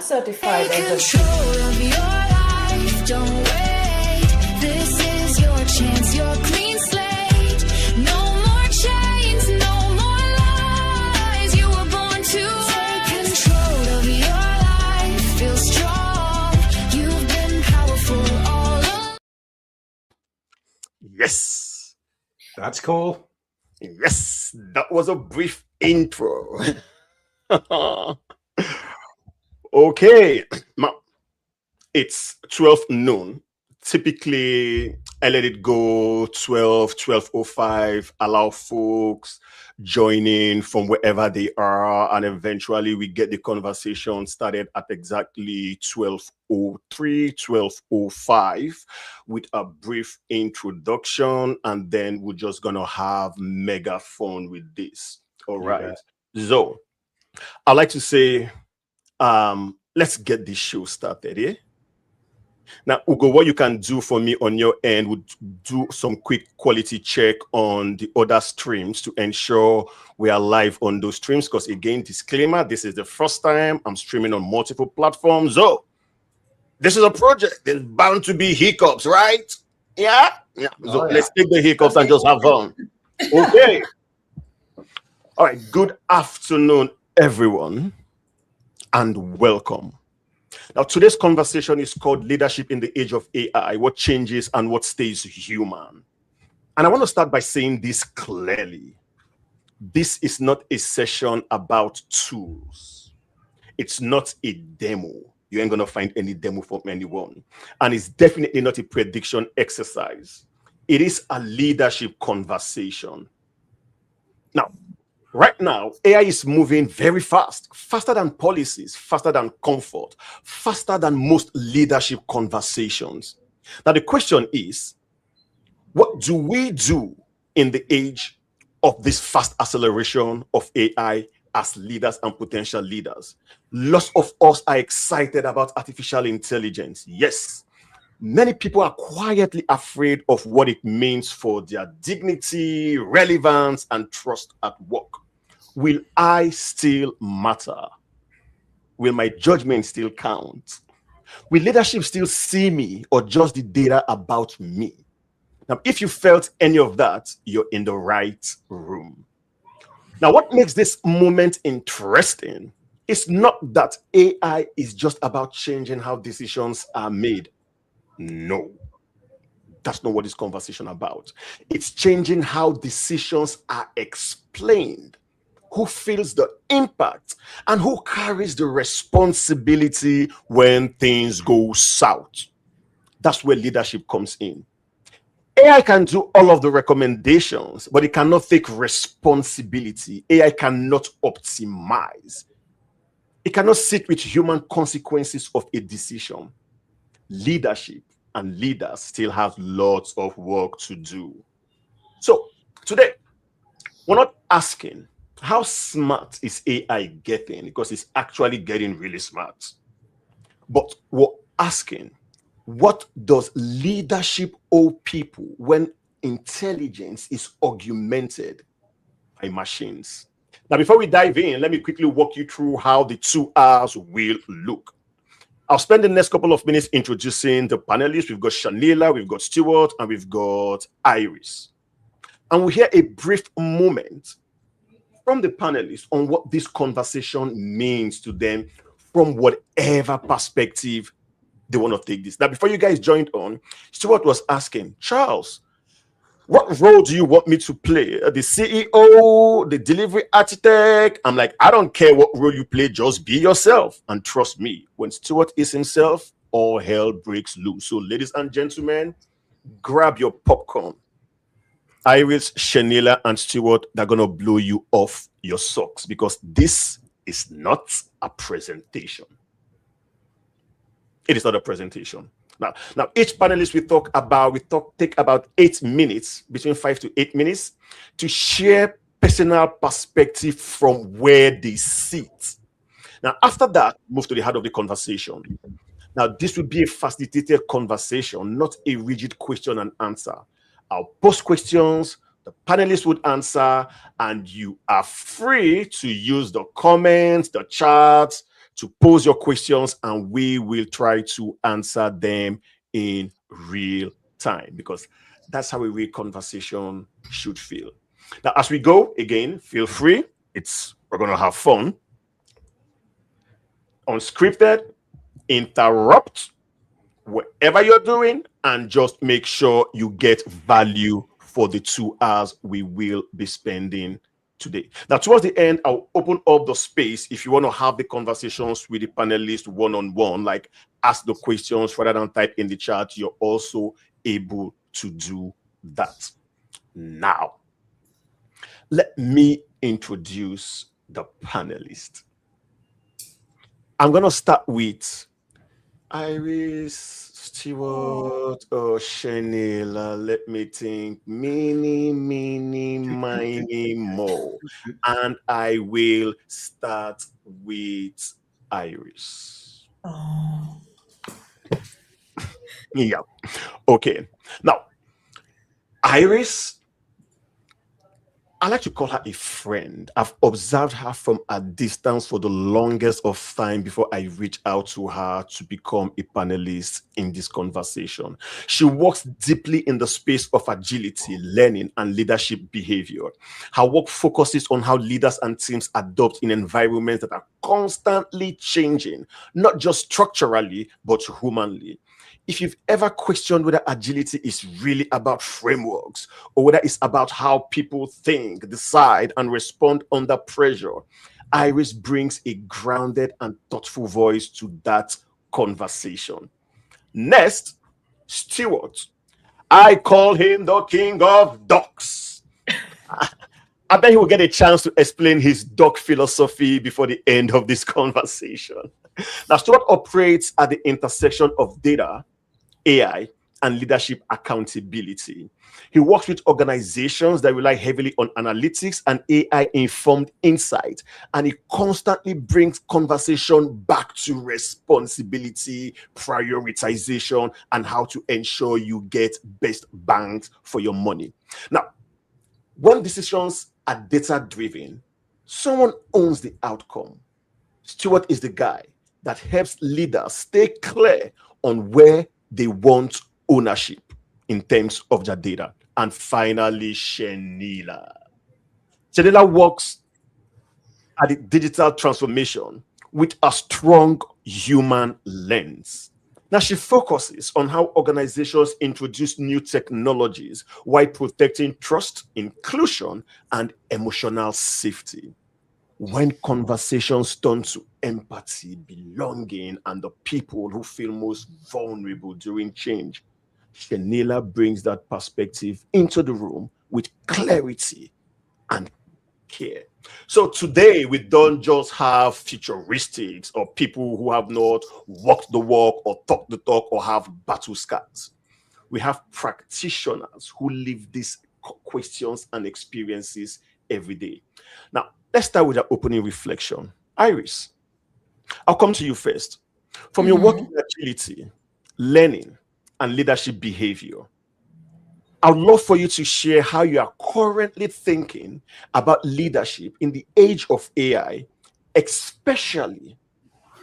certified Take as control of your life, don't wait. This is your chance, your clean slate. No more chains, no more lies. You were born to take control of your life. Feel strong, you've been powerful all along. Yes, That's cool. yes, that was a brief intro. Okay, now it's 12 noon. Typically, I let it go 12:05, allow folks join in from wherever they are, and eventually we get the conversation started at exactly 12:03, 12:05 with a brief introduction, and then we're just gonna have mega fun with this. All You right. bet. So I like to say, let's get this show started, yeah? Now, Ugo, what you can do for me on your end would do some quick quality check on the other streams to ensure we are live on those streams. Because again, disclaimer, this is the first time I'm streaming on multiple platforms. So this is a project. There's bound to be hiccups, right? Yeah? Yeah. So Oh, yeah. let's take the hiccups and just have fun. Okay. All right. Good afternoon, everyone, and welcome. Now, today's conversation is called Leadership in the Age of AI, what changes and what stays human. And I want to start by saying this clearly. This is not a session about tools. It's not a demo. You ain't going to find any demo from anyone. And it's definitely not a prediction exercise. It is a leadership conversation. Now, right now, AI is moving very fast, faster than policies, faster than comfort, faster than most leadership conversations. Now, the question is, what do we do in the age of this fast acceleration of AI as leaders and potential leaders? Lots of us are excited about artificial intelligence. Yes. Many people are quietly afraid of what it means for their dignity, relevance, and trust at work. Will I still matter? Will my judgment still count? Will leadership still see me or just the data about me? Now, if you felt any of that, you're in the right room. Now, what makes this moment interesting is not that AI is just about changing how decisions are made. No, that's not what this conversation about. It's changing how decisions are explained, who feels the impact, and who carries the responsibility when things go south. That's where leadership comes in. AI can do all of the recommendations, but it cannot take responsibility. AI cannot optimize. It cannot sit with human consequences of a decision. Leadership and leaders still have lots of work to do. So today, we're not asking how smart is AI getting, because it's actually getting really smart. But we're asking, what does leadership owe people when intelligence is augmented by machines? Now, before we dive in, let me quickly walk you through how the 2 hours will look. I'll spend the next couple of minutes introducing the panelists. We've got Shanila, we've got Stuart, and we've got Iris. And we'll hear a brief moment from the panelists on what this conversation means to them from whatever perspective they want to take this. Now, before you guys joined on, Stuart was asking, Charles, what role do you want me to play? The CEO, the delivery architect? I'm like, I don't care what role you play, just be yourself. And trust me, when Stuart is himself, all hell breaks loose. So, ladies and gentlemen, grab your popcorn. Iris, Shanila, and Stuart, they're going to blow you off your socks, because this is not a presentation. It is not a presentation. Now, each panelist take about 8 minutes, between 5 to 8 minutes, to share personal perspective from where they sit. Now, after that, move to the heart of the conversation. Now, this will be a facilitated conversation, not a rigid question and answer. I'll post questions, the panelists would answer, and you are free to use the comments, the charts, to pose your questions, and we will try to answer them in real time, because that's how a real conversation should feel. Now, as we go, again, feel free. We're going to have fun. Unscripted, interrupt whatever you're doing, and just make sure you get value for the 2 hours we will be spending today. Now, towards the end, I'll open up the space if you want to have the conversations with the panelists one-on-one, like ask the questions rather than type in the chat. You're also able to do that. Now, let me introduce the panelists. I'm going to start with Iris, Stewart, or Shenila. Let me think. Mini, miny, mo. And I will start with Iris. Oh. Yeah. Okay. Now, Iris, I like to call her a friend. I've observed her from a distance for the longest of time before I reach out to her to become a panelist in this conversation. She works deeply in the space of agility, learning, and leadership behavior. Her work focuses on how leaders and teams adopt in environments that are constantly changing, not just structurally, but humanly. If you've ever questioned whether agility is really about frameworks or whether it's about how people think, decide, and respond under pressure, Iris brings a grounded and thoughtful voice to that conversation. Next, Stewart. I call him the king of ducks. I bet he will get a chance to explain his duck philosophy before the end of this conversation. Now, Stewart operates at the intersection of data, AI, and leadership accountability. He works with organizations that rely heavily on analytics and AI-informed insight, and he constantly brings conversation back to responsibility, prioritization, and how to ensure you get best bangs for your money. Now, when decisions are data-driven, someone owns the outcome. Stewart is the guy that helps leaders stay clear on where they want ownership in terms of their data. And finally, Shenila. Shenila works at the digital transformation with a strong human lens. Now, she focuses on how organizations introduce new technologies while protecting trust, inclusion, and emotional safety. When conversations turn to empathy, belonging, and the people who feel most vulnerable during change, Shenila brings that perspective into the room with clarity and care. So today, we don't just have futuristics or people who have not walked the walk or talked the talk or have battle scars. We have practitioners who live these questions and experiences every day. Now, let's start with an opening reflection. Iris, I'll come to you first. From your work in agility, learning, and leadership behavior, I'd love for you to share how you are currently thinking about leadership in the age of AI, especially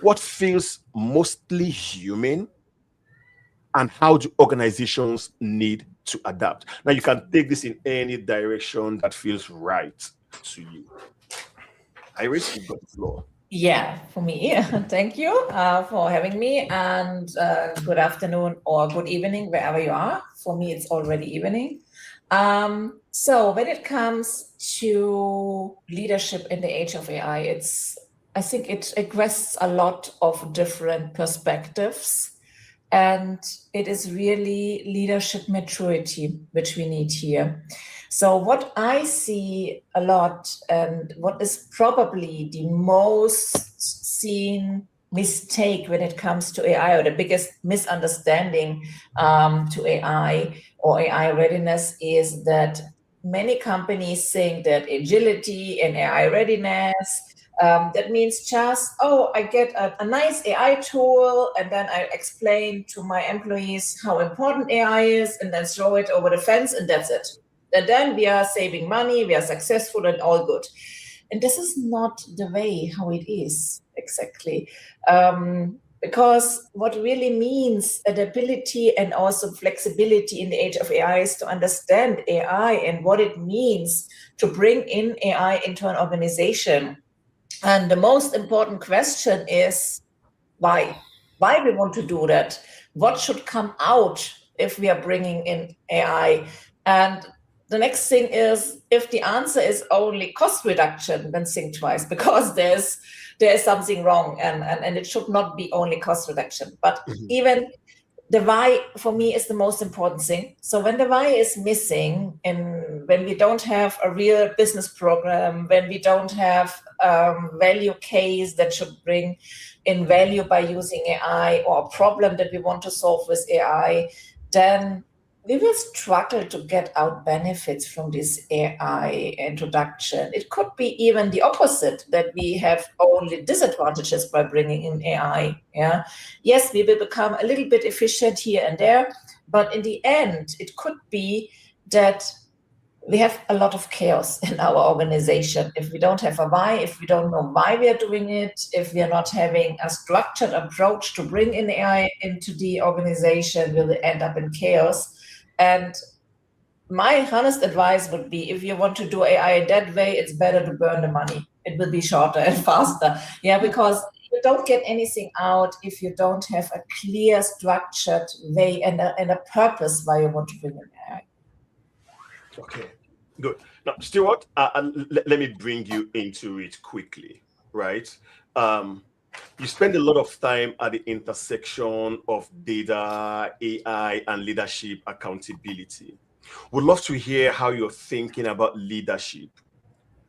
what feels mostly human and how do organizations need to adapt. Now, you can take this in any direction that feels right to you. Iris, you've got the floor. Yeah, for me. Thank you for having me, and good afternoon or good evening, wherever you are. For me, it's already evening. So when it comes to leadership in the age of AI, I think it requests a lot of different perspectives, and it is really leadership maturity which we need here. So what I see a lot, and what is probably the most seen mistake when it comes to AI, or the biggest misunderstanding to AI or AI readiness, is that many companies think that agility and AI readiness, that means just, I get a nice AI tool, and then I explain to my employees how important AI is, and then throw it over the fence, and that's it. And then we are saving money, we are successful, and all good. And this is not the way how it is exactly. Because what really means adaptability and also flexibility in the age of AI is to understand AI and what it means to bring in AI into an organization. And the most important question is why? Why we want to do that? What should come out if we are bringing in AI? And the next thing is, if the answer is only cost reduction, then think twice, because there's something wrong, and it should not be only cost reduction. But even the why for me is the most important thing. So when the why is missing, and when we don't have a real business program, when we don't have value case that should bring in value by using AI, or a problem that we want to solve with AI, then we will struggle to get out benefits from this AI introduction. It could be even the opposite, that we have only disadvantages by bringing in AI. Yeah. Yes, we will become a little bit efficient here and there, but in the end, it could be that we have a lot of chaos in our organization. If we don't have a why, if we don't know why we are doing it, if we are not having a structured approach to bring in AI into the organization, we will end up in chaos. And my honest advice would be, if you want to do AI in that way, it's better to burn the money. It will be shorter and faster. Yeah, because you don't get anything out if you don't have a clear, structured way and a purpose why you want to bring in AI. Okay, good. Now, Stuart, let me bring you into it quickly, right? You spend a lot of time at the intersection of data, AI, and leadership accountability. Would love to hear how you're thinking about leadership,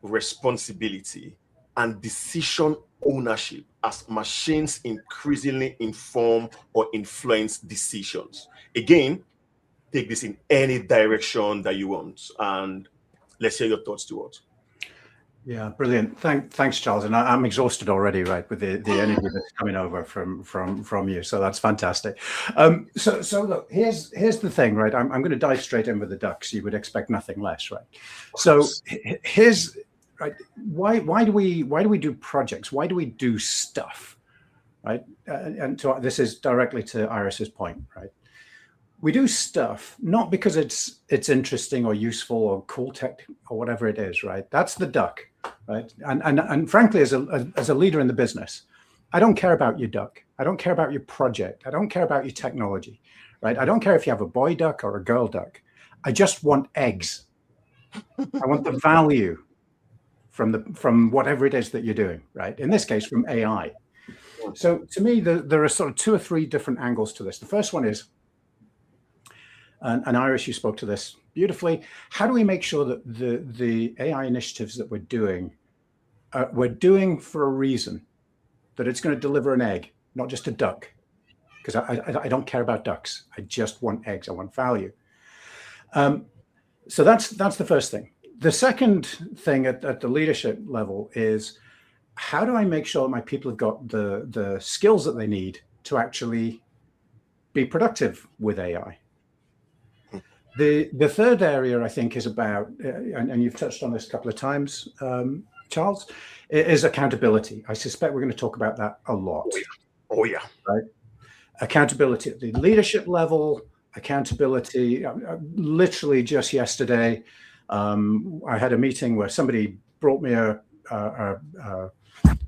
responsibility, and decision ownership as machines increasingly inform or influence decisions. Again, take this in any direction that you want. And let's hear your thoughts, Stuart. Yeah, brilliant. Thanks, Charles. And I'm exhausted already, right, with the energy that's coming over from you. So that's fantastic. So look, here's the thing, right? I'm going to dive straight in with the ducks. You would expect nothing less, right? So here's right. Why do we do projects? Why do we do stuff, right? And this is directly to Iris's point, right? We do stuff not because it's interesting or useful or cool tech or whatever it is, right? That's the duck, right? And frankly, as a leader in the business, I don't care about your duck. I don't care about your project. I don't care about your technology, right? I don't care if you have a boy duck or a girl duck. I just want eggs. I want the value from whatever it is that you're doing, right? In this case, from AI. So to me, there are sort of 2 or 3 different angles to this. The first one is, and Iris, you spoke to this beautifully. How do we make sure that the AI initiatives that we're doing for a reason, that it's going to deliver an egg, not just a duck? Because I don't care about ducks. I just want eggs. I want value. So that's the first thing. The second thing at the leadership level is, how do I make sure that my people have got the skills that they need to actually be productive with AI? The third area, I think, is about, and you've touched on this a couple of times, Charles, is accountability. I suspect we're going to talk about that a lot. Oh yeah. Right? Accountability at the leadership level, accountability. Literally just yesterday, I had a meeting where somebody brought me a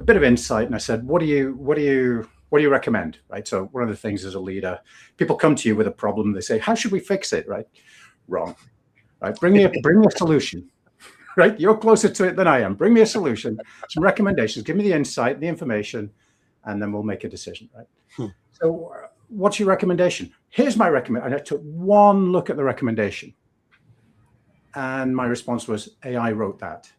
bit of insight, and I said, what do you recommend, right? So one of the things as a leader, people come to you with a problem. They say, how should we fix it, right? Wrong, right? Bring me a solution, right? You're closer to it than I am. Bring me a solution, some recommendations, give me the insight, the information, and then we'll make a decision, right? So what's your recommendation? Here's my recommendation. I took one look at the recommendation, and my response was, AI wrote that.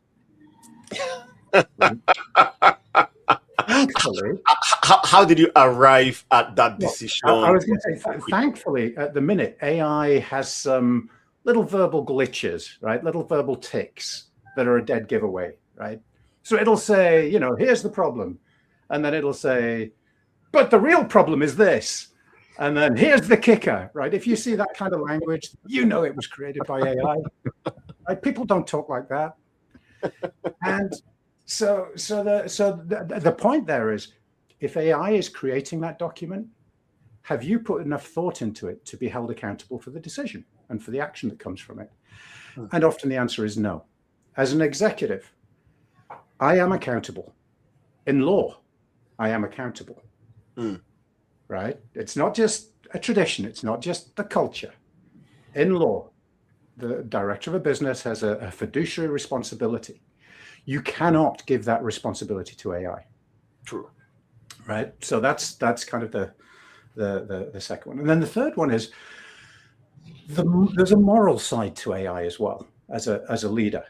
Thankfully, how did you arrive at that decision? I was going to say, thankfully, at the minute, AI has some little verbal glitches, right? Little verbal tics that are a dead giveaway, right? So it'll say, here's the problem. And then it'll say, but the real problem is this. And then here's the kicker, right? If you see that kind of language, it was created by AI. Right? People don't talk like that. And So the point there is, if AI is creating that document, have you put enough thought into it to be held accountable for the decision and for the action that comes from it? And often the answer is no. As an executive, I am accountable. In law, I am accountable. Right? It's not just a tradition. It's not just the culture. In law, the director of a business has a fiduciary responsibility. You cannot give that responsibility to AI. True. Right? So that's kind of the second one. And then the third one is there's a moral side to AI as well as a leader,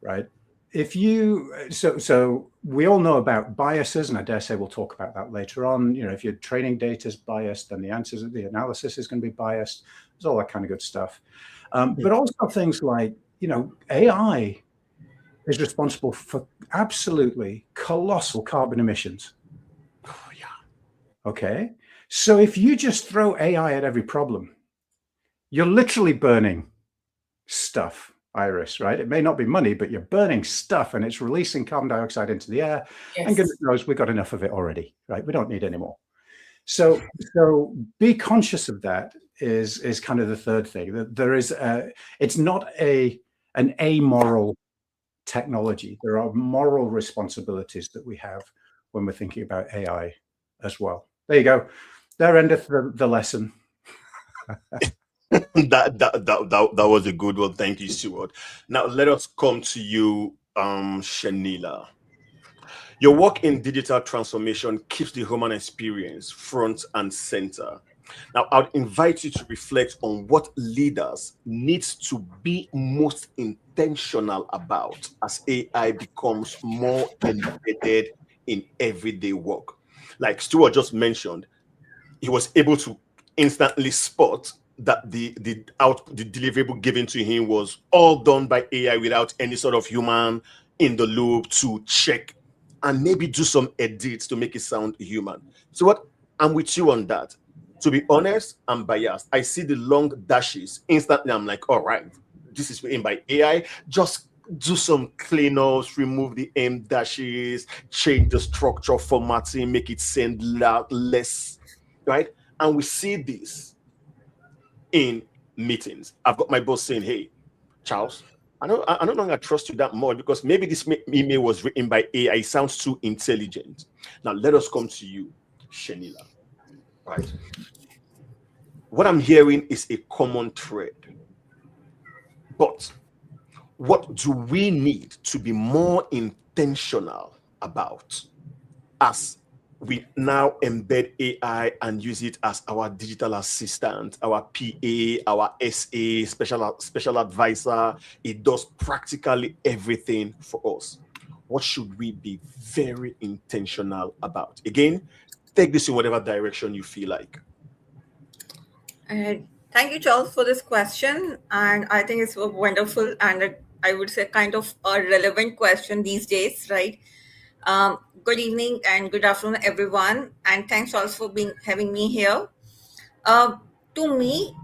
right? If you so we all know about biases, and I dare say we'll talk about that later on. If your training data is biased, then the analysis is going to be biased. There's all that kind of good stuff. But also things like, AI is responsible for absolutely colossal carbon emissions. Oh, yeah. Okay. So if you just throw AI at every problem, you're literally burning stuff, Iris, right? It may not be money, but you're burning stuff and it's releasing carbon dioxide into the air. Yes. And goodness knows we've got enough of it already, right? We don't need any more. So be conscious of that is kind of the third thing. That there is it's not an amoral technology. There are moral responsibilities that we have when we're thinking about AI as well. There you go. There endeth the lesson. that was a good one. Thank you, Stuart. Now let us come to you, Shanila. Your work in digital transformation keeps the human experience front and center. Now, I'd invite you to reflect on what leaders need to be most intentional about as AI becomes more embedded in everyday work. Like Stuart just mentioned, he was able to instantly spot that the deliverable given to him was all done by AI without any sort of human in the loop to check and maybe do some edits to make it sound human. So what I'm with you on that. To be honest, I'm biased. I see the long dashes instantly. I'm like, all right, this is written by AI. Just do some cleanups, remove the M dashes, change the structure, formatting, make it sound less, right? And we see this in meetings. I've got my boss saying, hey, Charles, I no longer trust you that much because maybe this email was written by AI. It sounds too intelligent. Now, let us come to you, Shanila. Right. What I'm hearing is a common thread. But what do we need to be more intentional about as we now embed AI and use it as our digital assistant, our PA, our SA, special advisor? It does practically everything for us. What should we be very intentional about? Again, take this in whatever direction you feel like. Thank you, Charles, for this question. And I think it's wonderful and I would say kind of a relevant question these days, right? Good evening and good afternoon, everyone. And thanks, Charles, for having me here. To me,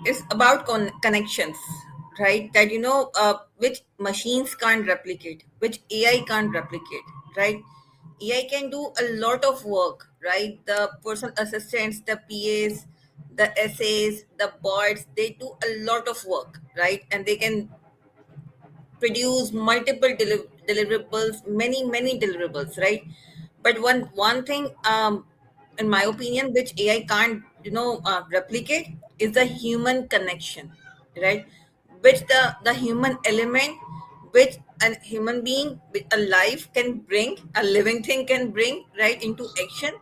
it's about connections, right? That, which machines can't replicate, which AI can't replicate, right? AI can do a lot of work, right? The personal assistants, the PAs, the SAs, the bots, they do a lot of work, right? And they can produce multiple deliverables, many deliverables, right? But one thing, in my opinion, which AI can't, replicate is the human connection, right? Which the human element, which a human being with a life can bring, a living thing can bring, right, into action.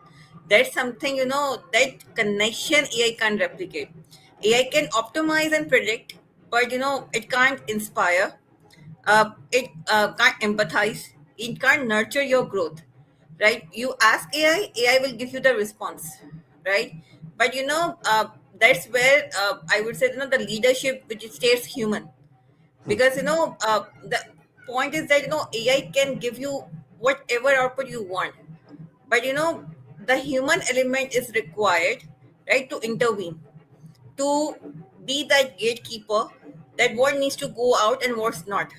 That's something, that connection AI can't replicate. AI can optimize and predict, but, it can't inspire. It can't empathize. It can't nurture your growth, right? You ask AI will give you the response, right? But that's where I would say the leadership which stays human, because the point is that AI can give you whatever output you want, but the human element is required, right, to intervene, to be that gatekeeper, that what needs to go out and what's not,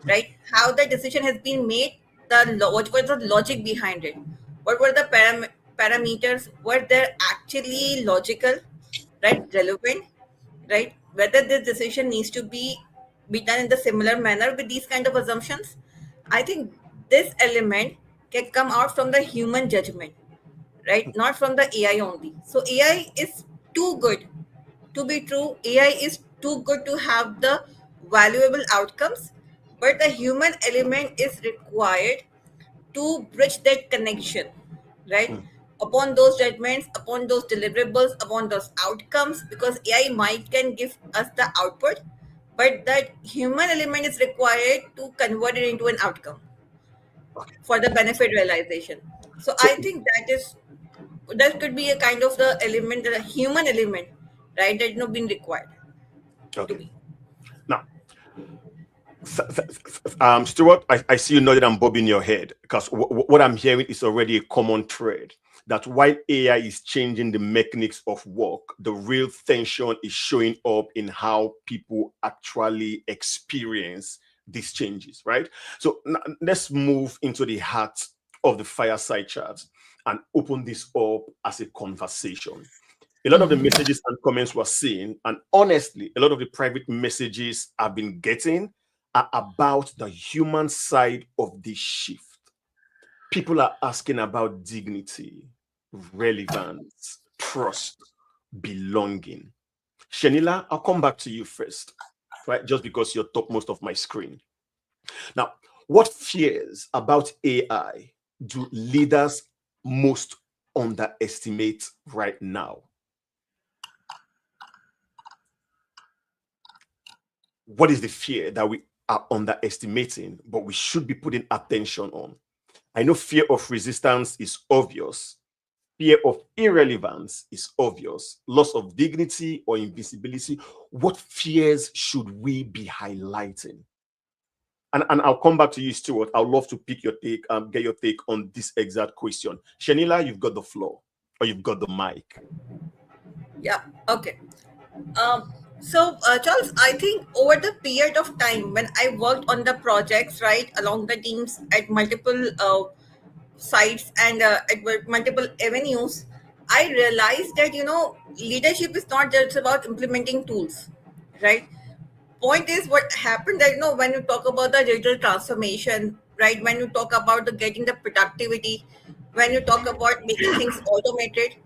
right? How the decision has been made, what was the logic behind it? What were the parameters? Were they actually logical, right? Relevant, right? Whether this decision needs to be done in the similar manner with these kind of assumptions. I think this element can come out from the human judgment, right? Not from the AI only. So AI is too good to be true. AI is too good to have the valuable outcomes, but the human element is required to bridge that connection, right? Upon those judgments, upon those deliverables, upon those outcomes, because AI might can give us the output, but that human element is required to convert it into an outcome for the benefit realization. So I think that could be a kind of the element, the human element, right? That not been required to Okay. be. Now, Stuart, I see you nodding and bobbing your head, because what I'm hearing is already a common thread, that while AI is changing the mechanics of work, the real tension is showing up in how people actually experience these changes, right? So let's move into the heart of the fireside chat and open this up as a conversation. A lot of the messages and comments we're seeing, and honestly, a lot of the private messages I've been getting are about the human side of this shift. People are asking about dignity, relevance, trust, belonging. Shenila, I'll come back to you first, right? Just because you're topmost of my screen. Now, what fears about AI do leaders most underestimate right now? What is the fear that we are underestimating, but we should be putting attention on? I know fear of resistance is obvious. Fear of irrelevance is obvious. Loss of dignity or invisibility. What fears should we be highlighting? And I'll come back to you, Stuart. I'd love to pick your take, get your take on this exact question. Shenila, you've got the floor, or you've got the mic. Yeah. Okay. So, Charles, I think over the period of time when I worked on the projects, right, along the teams at multiple sites and at multiple avenues, I realized that, leadership is not just about implementing tools, right? Point is what happened that, when you talk about the digital transformation, right, when you talk about the getting the productivity, when you talk about making things automated,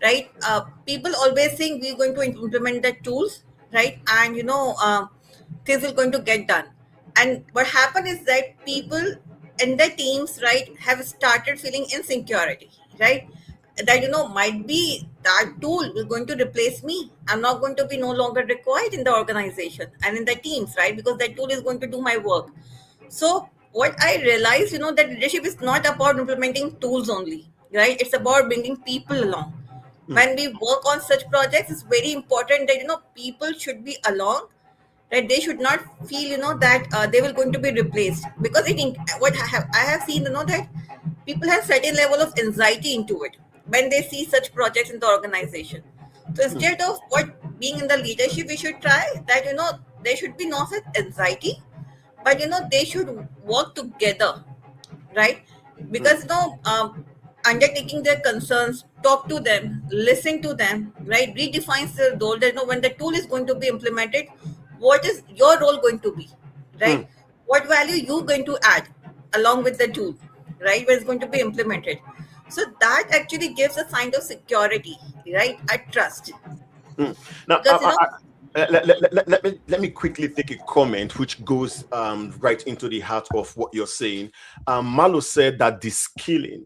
right, people always think we're going to implement the tools, right, and things are going to get done. And what happened is that people in the teams, right, have started feeling insecurity, right, that might be that tool is going to replace me. I'm not going to be no longer required in the organization and in the teams, right, because that tool is going to do my work. So what I realized, that leadership is not about implementing tools only, right? It's about bringing people along. When we work on such projects, it's very important that people should be along, right? They should not feel that they will going to be replaced, because what I have seen that people have certain level of anxiety into it when they see such projects in the organization. So instead of being in the leadership, we should try that there should be no such anxiety, but they should work together, right? Because undertaking their concerns, talk to them, listen to them, right, redefines the role. That when the tool is going to be implemented, what is your role going to be, right? What value you going to add along with the tool, right, when it's going to be implemented. So that actually gives a sign of security, right, a trust. Now, Because, let me quickly take a comment which goes right into the heart of what you're saying. Malo said that the skilling,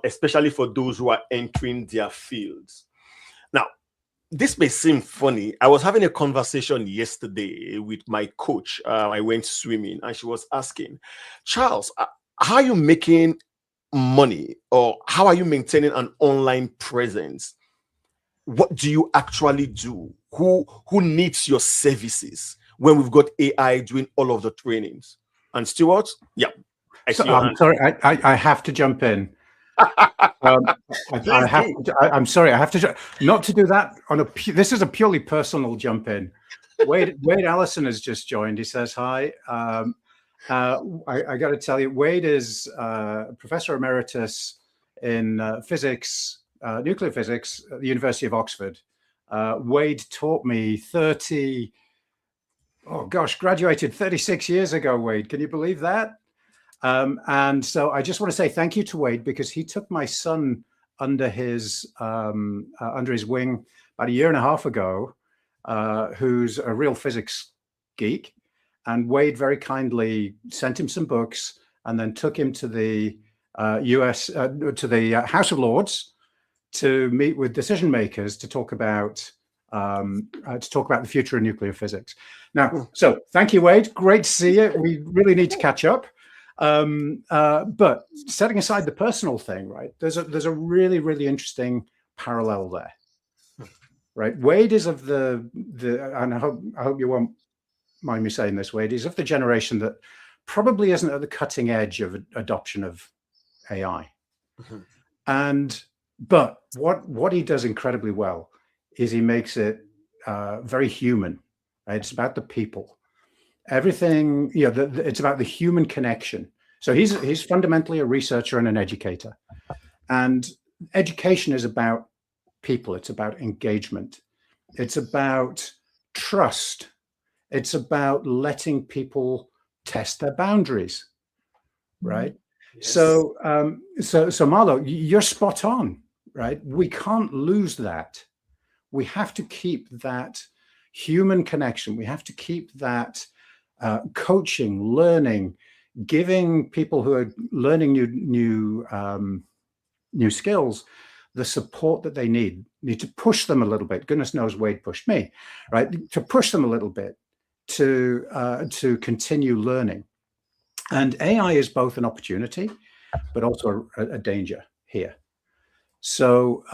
especially for those who are entering their fields. Now, this may seem funny. I was having a conversation yesterday with my coach. I went swimming and she was asking, Charles, how are you making money, or how are you maintaining an online presence? What do you actually do? Who needs your services when we've got AI doing all of the trainings? And Stuart, yeah, I see your hand. Sorry, I have to jump in. I'm sorry, I have to not to do that on a. This is a purely personal jump in. Wade Allison has just joined. He says hi. I got to tell you, Wade is Professor Emeritus in physics, nuclear physics at the University of Oxford. Wade taught me graduated 36 years ago, Wade. Can you believe that? And so I just want to say thank you to Wade, because he took my son under his wing about a year and a half ago, who's a real physics geek. And Wade very kindly sent him some books and then took him to the House of Lords to meet with decision makers to talk about the future of nuclear physics. Now, so thank you, Wade. Great to see you. We really need to catch up. But setting aside the personal thing, right? There's a really, really interesting parallel there, right? Wade is of the and I hope you won't mind me saying this, Wade, is of the generation that probably isn't at the cutting edge of adoption of AI. But what he does incredibly well is he makes it very human. Right? It's about the people. Everything, it's about the human connection. So he's fundamentally a researcher and an educator. And education is about people. It's about engagement. It's about trust. It's about letting people test their boundaries, right? Yes. So Marlo, you're spot on, right? We can't lose that. We have to keep that human connection. We have to keep that coaching, learning, giving people who are learning new skills the support that they need to push them a little bit. Goodness knows Wade pushed me, right? To push them a little bit to continue learning. And AI is both an opportunity, but also a danger here. So,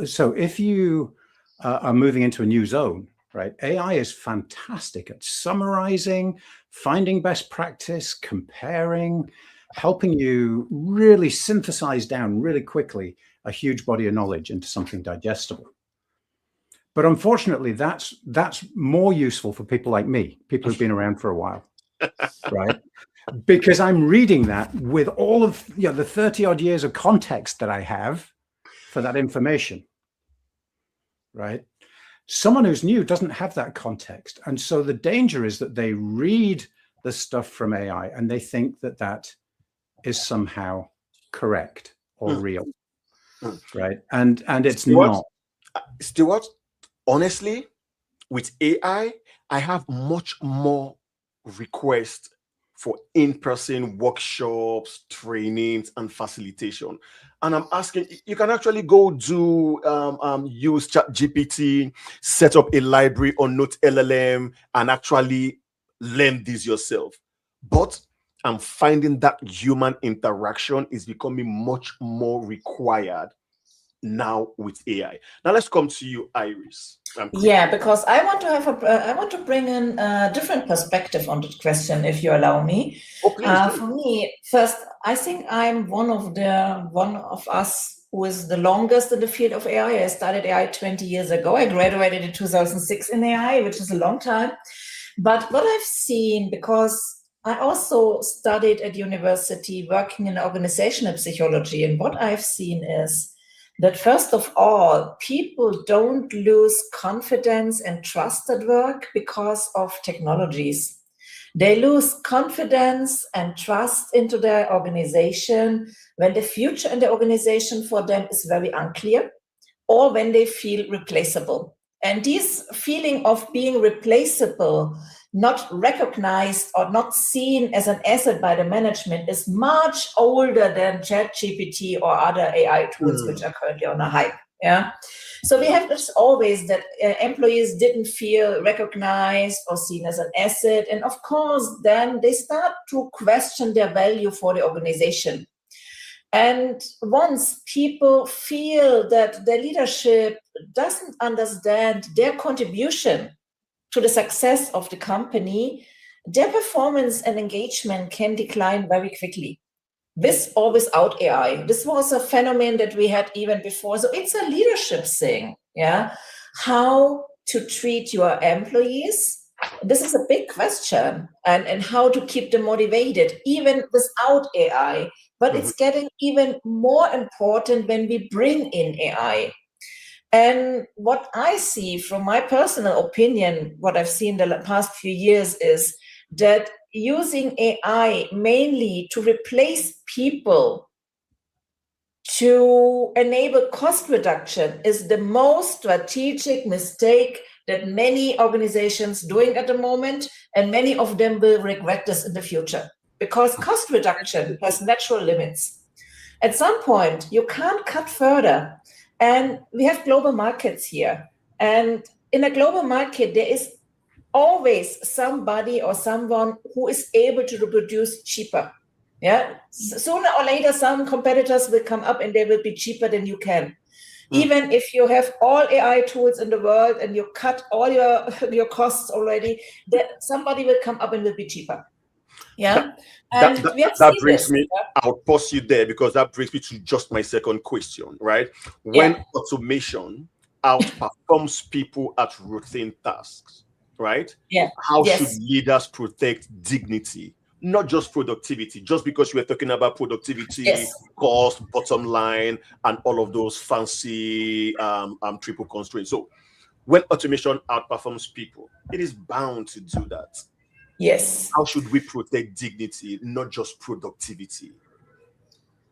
so if you are moving into a new zone, right? AI is fantastic at summarizing, finding best practice, comparing, helping you really synthesize down really quickly a huge body of knowledge into something digestible. But unfortunately, that's more useful for people like me, people who've been around for a while, right? Because I'm reading that with all of the 30 odd years of context that I have for that information, right? Someone who's new doesn't have that context. And so the danger is that they read the stuff from AI and they think that that is somehow correct or real, right? And it's not. Stuart, honestly, with AI, I have much more requests for in-person workshops, trainings, and facilitation. And I'm asking, you can actually go do use ChatGPT, set up a library on Note LLM, and actually learn this yourself. But I'm finding that human interaction is becoming much more required now with AI. Now let's come to you, Iris. Yeah, because I want to bring in a different perspective on the question, if you allow me. Oh, please. For me, first, I think I'm one of us who is the longest in the field of AI. I started AI 20 years ago. I graduated in 2006 in AI, which is a long time. But what I've seen, because I also studied at university working in organizational psychology, and what I've seen is that first of all, people don't lose confidence and trust at work because of technologies. They lose confidence and trust into their organization when the future in the organization for them is very unclear, or when they feel replaceable. And this feeling of being replaceable, not recognized or not seen as an asset by the management, is much older than ChatGPT or other AI tools which are currently on a hype. Yeah. So we have this always that employees didn't feel recognized or seen as an asset. And of course, then they start to question their value for the organization. And once people feel that their leadership doesn't understand their contribution to the success of the company, their performance and engagement can decline very quickly, with or without AI. This was a phenomenon that we had even before. So it's a leadership thing, yeah? How to treat your employees, this is a big question, and how to keep them motivated even without AI. But it's getting even more important when we bring in AI. And what I see from my personal opinion, what I've seen the past few years is that using AI mainly to replace people to enable cost reduction is the most strategic mistake that many organizations doing at the moment, and many of them will regret this in the future, because cost reduction has natural limits. At some point, you can't cut further. And we have global markets here. And in a global market, there is always somebody or someone who is able to produce cheaper. Yeah. Sooner or later, some competitors will come up and they will be cheaper than you can. Even if you have all AI tools in the world and you cut all your costs already, that somebody will come up and will be cheaper. Yeah. That brings me, I'll pause you there, because that brings me to just my second question, right? When automation outperforms people at routine tasks, right? Yeah. How should leaders protect dignity, not just productivity? Just because you were talking about productivity, cost, bottom line, and all of those fancy triple constraints. So when automation outperforms people, it is bound to do that. Yes. How should we protect dignity, not just productivity?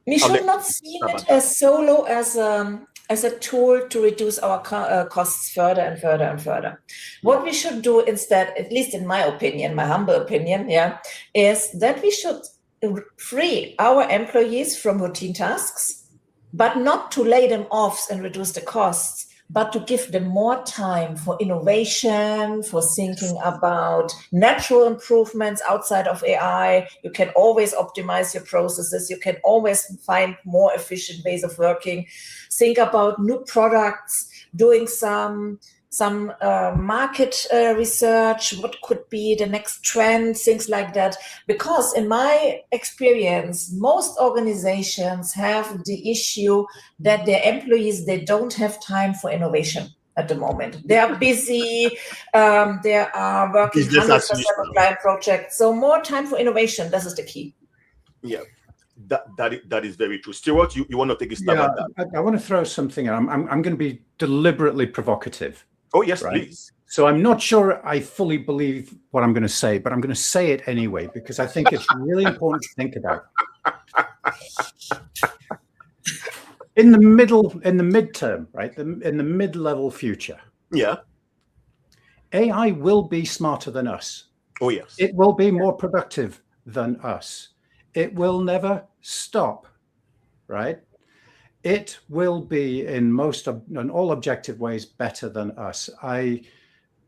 We should not see it as solo as a tool to reduce our costs further and further and further. What we should do instead, at least in my opinion, my humble opinion, is that we should free our employees from routine tasks, but not to lay them off and reduce the costs, but to give them more time for innovation, for thinking about natural improvements outside of AI. You can always optimize your processes. You can always find more efficient ways of working. Think about new products, doing some market research, what could be the next trend, things like that. Because in my experience, most organizations have the issue that their employees, they don't have time for innovation at the moment. They are busy, they are working 100% on client projects. So more time for innovation, this is the key. Yeah. That is very true. Stuart, you want to take a stab at that? I want to throw something in. I'm going to be deliberately provocative. Oh, yes, please. So I'm not sure I fully believe what I'm going to say, but I'm going to say it anyway, because I think it's really important to think about. In the midterm, right? In the mid-level future. Yeah. AI will be smarter than us. Oh, yes. It will be more productive than us. It will never stop, right? It will be in all objective ways better than us. I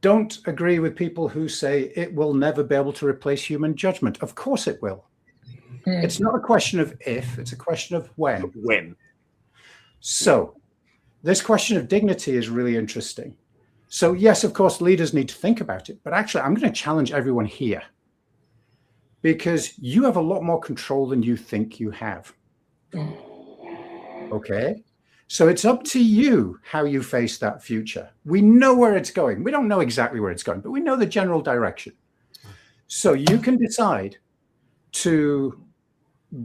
don't agree with people who say it will never be able to replace human judgment. Of course it will. It's not a question of if, it's a question of when. When. So this question of dignity is really interesting. So yes, of course, leaders need to think about it, but actually I'm going to challenge everyone here, because you have a lot more control than you think you have. Okay, so it's up to you how you face that future. We know where it's going. We don't know exactly where it's going, but we know the general direction. So you can decide to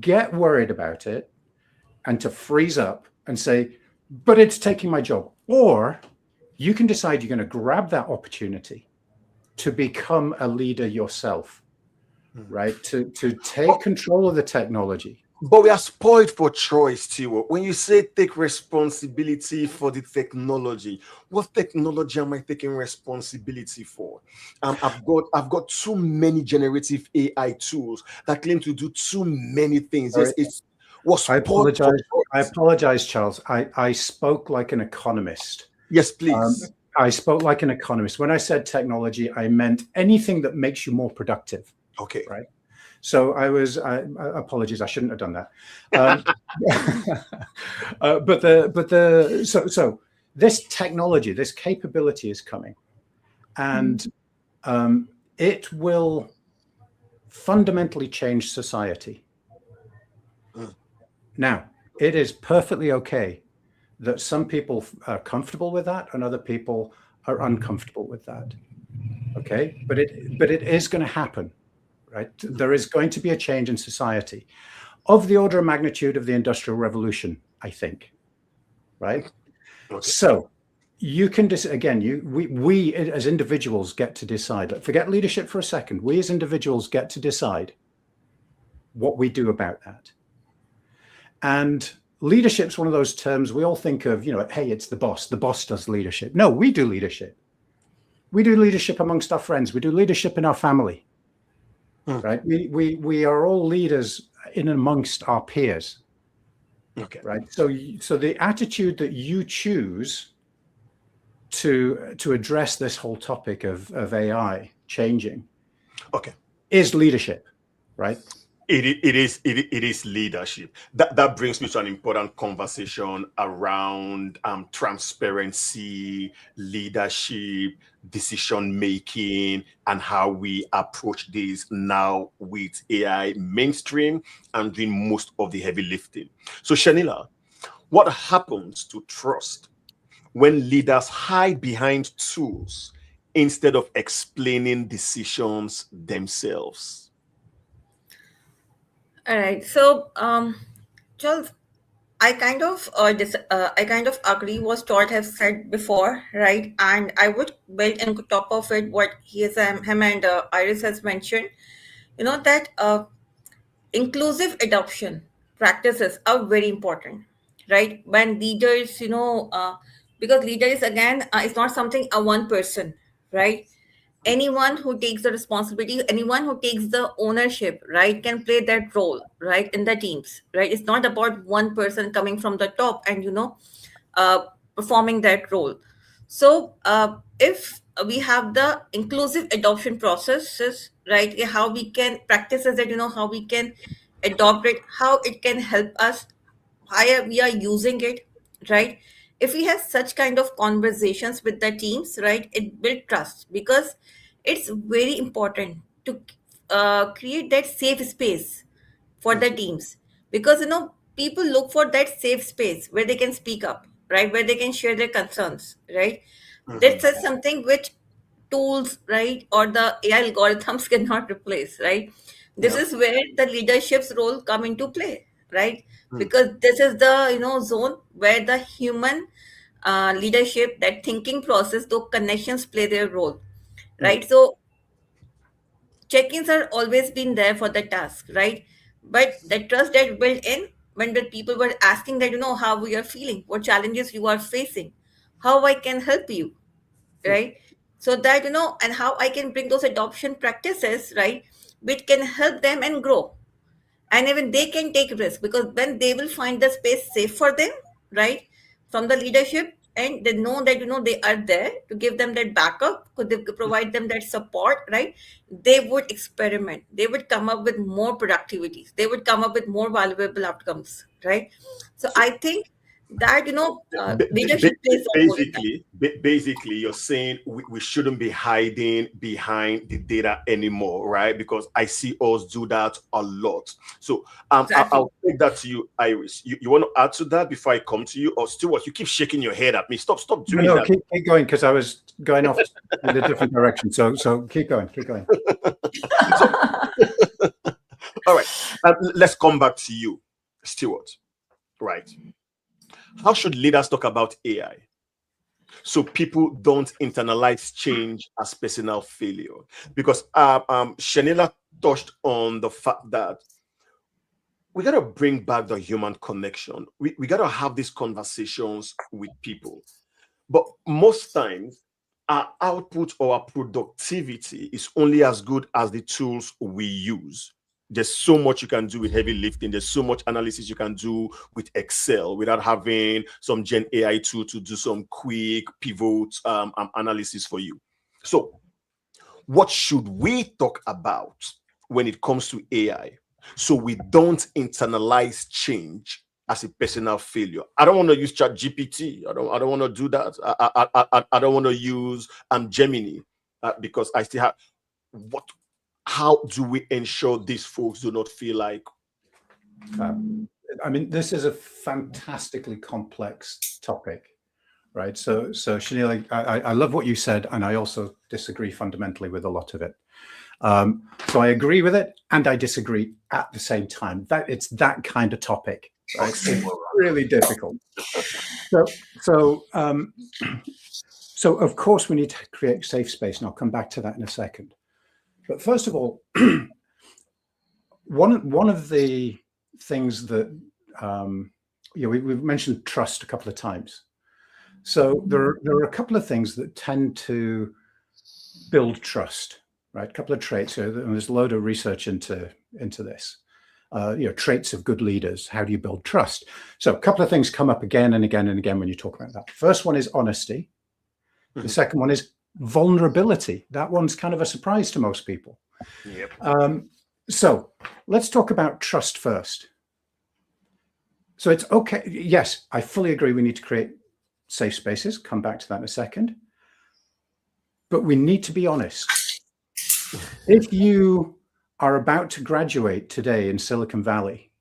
get worried about it and to freeze up and say, but it's taking my job. Or you can decide you're going to grab that opportunity to become a leader yourself, right? To take control of the technology. But we are spoiled for choice, too. When you say take responsibility for the technology, what technology am I taking responsibility for? I've got too many generative AI tools that claim to do too many things. I apologize, Charles. I spoke like an economist. Yes, please. I spoke like an economist. When I said technology, I meant anything that makes you more productive. Okay. Right. So apologies, I shouldn't have done that. So this technology, this capability is coming, and it will fundamentally change society. Now, it is perfectly okay that some people are comfortable with that and other people are uncomfortable with that. Okay, but it is going to happen, right? There is going to be a change in society of the order of magnitude of the Industrial Revolution, I think, right? Okay. So you can we as individuals get to decide. Forget leadership for a second. We as individuals get to decide what we do about that. And leadership's one of those terms we all think of, hey, it's the boss. The boss does leadership. No, we do leadership. We do leadership amongst our friends. We do leadership in our family, right? We are all leaders in amongst our peers. Okay. Right. So the attitude that you choose to address this whole topic of AI changing, okay, is leadership, right? It is leadership. That brings me to an important conversation around transparency, leadership, decision making, and how we approach this now with AI mainstream and doing most of the heavy lifting. So Shanila, what happens to trust when leaders hide behind tools instead of explaining decisions themselves? All right. So, Charles, I kind of agree what Todd has said before, right? And I would build on top of it what him and Iris has mentioned. That inclusive adoption practices are very important, right? When leaders, because leaders again, it's not something a one person, right? Anyone who takes the responsibility, anyone who takes the ownership, right, can play that role, right, in the teams, right? It's not about one person coming from the top and performing that role. So if we have the inclusive adoption processes, right, how we can practices that, how we can adopt it, how it can help us, how we are using it, right? If we have such kind of conversations with the teams, right, it builds trust, because it's very important to create that safe space for the teams, because people look for that safe space where they can speak up, right, where they can share their concerns, right? That's something which tools, right, or the AI algorithms cannot replace, right? This is where the leadership's role come into play, right? Because this is the zone where the human leadership, that thinking process, those connections play their role, right? So check-ins are always been there for the task, right? But the trust that built in when the people were asking that, how we are feeling, what challenges you are facing, how I can help you, right? So that, and how I can bring those adoption practices, right, which can help them and grow. And even they can take risk, because when they will find the space safe for them, right, from the leadership, and they know that they are there to give them that backup, could they provide them that support, right, they would experiment, they would come up with more productivities, they would come up with more valuable outcomes, right? So I think that leadership plays a role in that. Basically, you're saying we shouldn't be hiding behind the data anymore, right? Because I see us do that a lot. So Exactly. I'll take that to you, Iris. You want to add to that before I come to you, or Stuart? You keep shaking your head at me. Stop doing No, that. keep going, because I was going off in a different direction. So keep going. All right, let's come back to you, Stuart. Right. How should leaders talk about AI so people don't internalize change as personal failure? Because Shanila touched on the fact that we got to bring back the human connection. We got to have these conversations with people. But most times, our output or our productivity is only as good as the tools we use. There's so much you can do with heavy lifting. There's so much analysis you can do with Excel without having some Gen AI tool to do some quick pivot analysis for you. So what should we talk about when it comes to AI so we don't internalize change as a personal failure? I don't want to use ChatGPT. I don't want to do that. I don't want to use Gemini because I still have how do we ensure these folks do not feel like? I mean, this is a fantastically complex topic, right? So Shanila, I love what you said, and I also disagree fundamentally with a lot of it. So I agree with it, and I disagree at the same time. That it's that kind of topic, right? It's really difficult. So of course we need to create safe space, and I'll come back to that in a second. But first of all, one of the things that we've mentioned trust a couple of times. So there are a couple of things that tend to build trust, right? A couple of traits. And there's a load of research into this. Traits of good leaders. How do you build trust? So a couple of things come up again and again and again when you talk about that. First one is honesty. The second one is vulnerability. That one's kind of a surprise to most people. Yep. So let's talk about trust first. So it's okay. Yes, I fully agree. We need to create safe spaces. Come back to that in a second. But we need to be honest. If you are about to graduate today in Silicon Valley,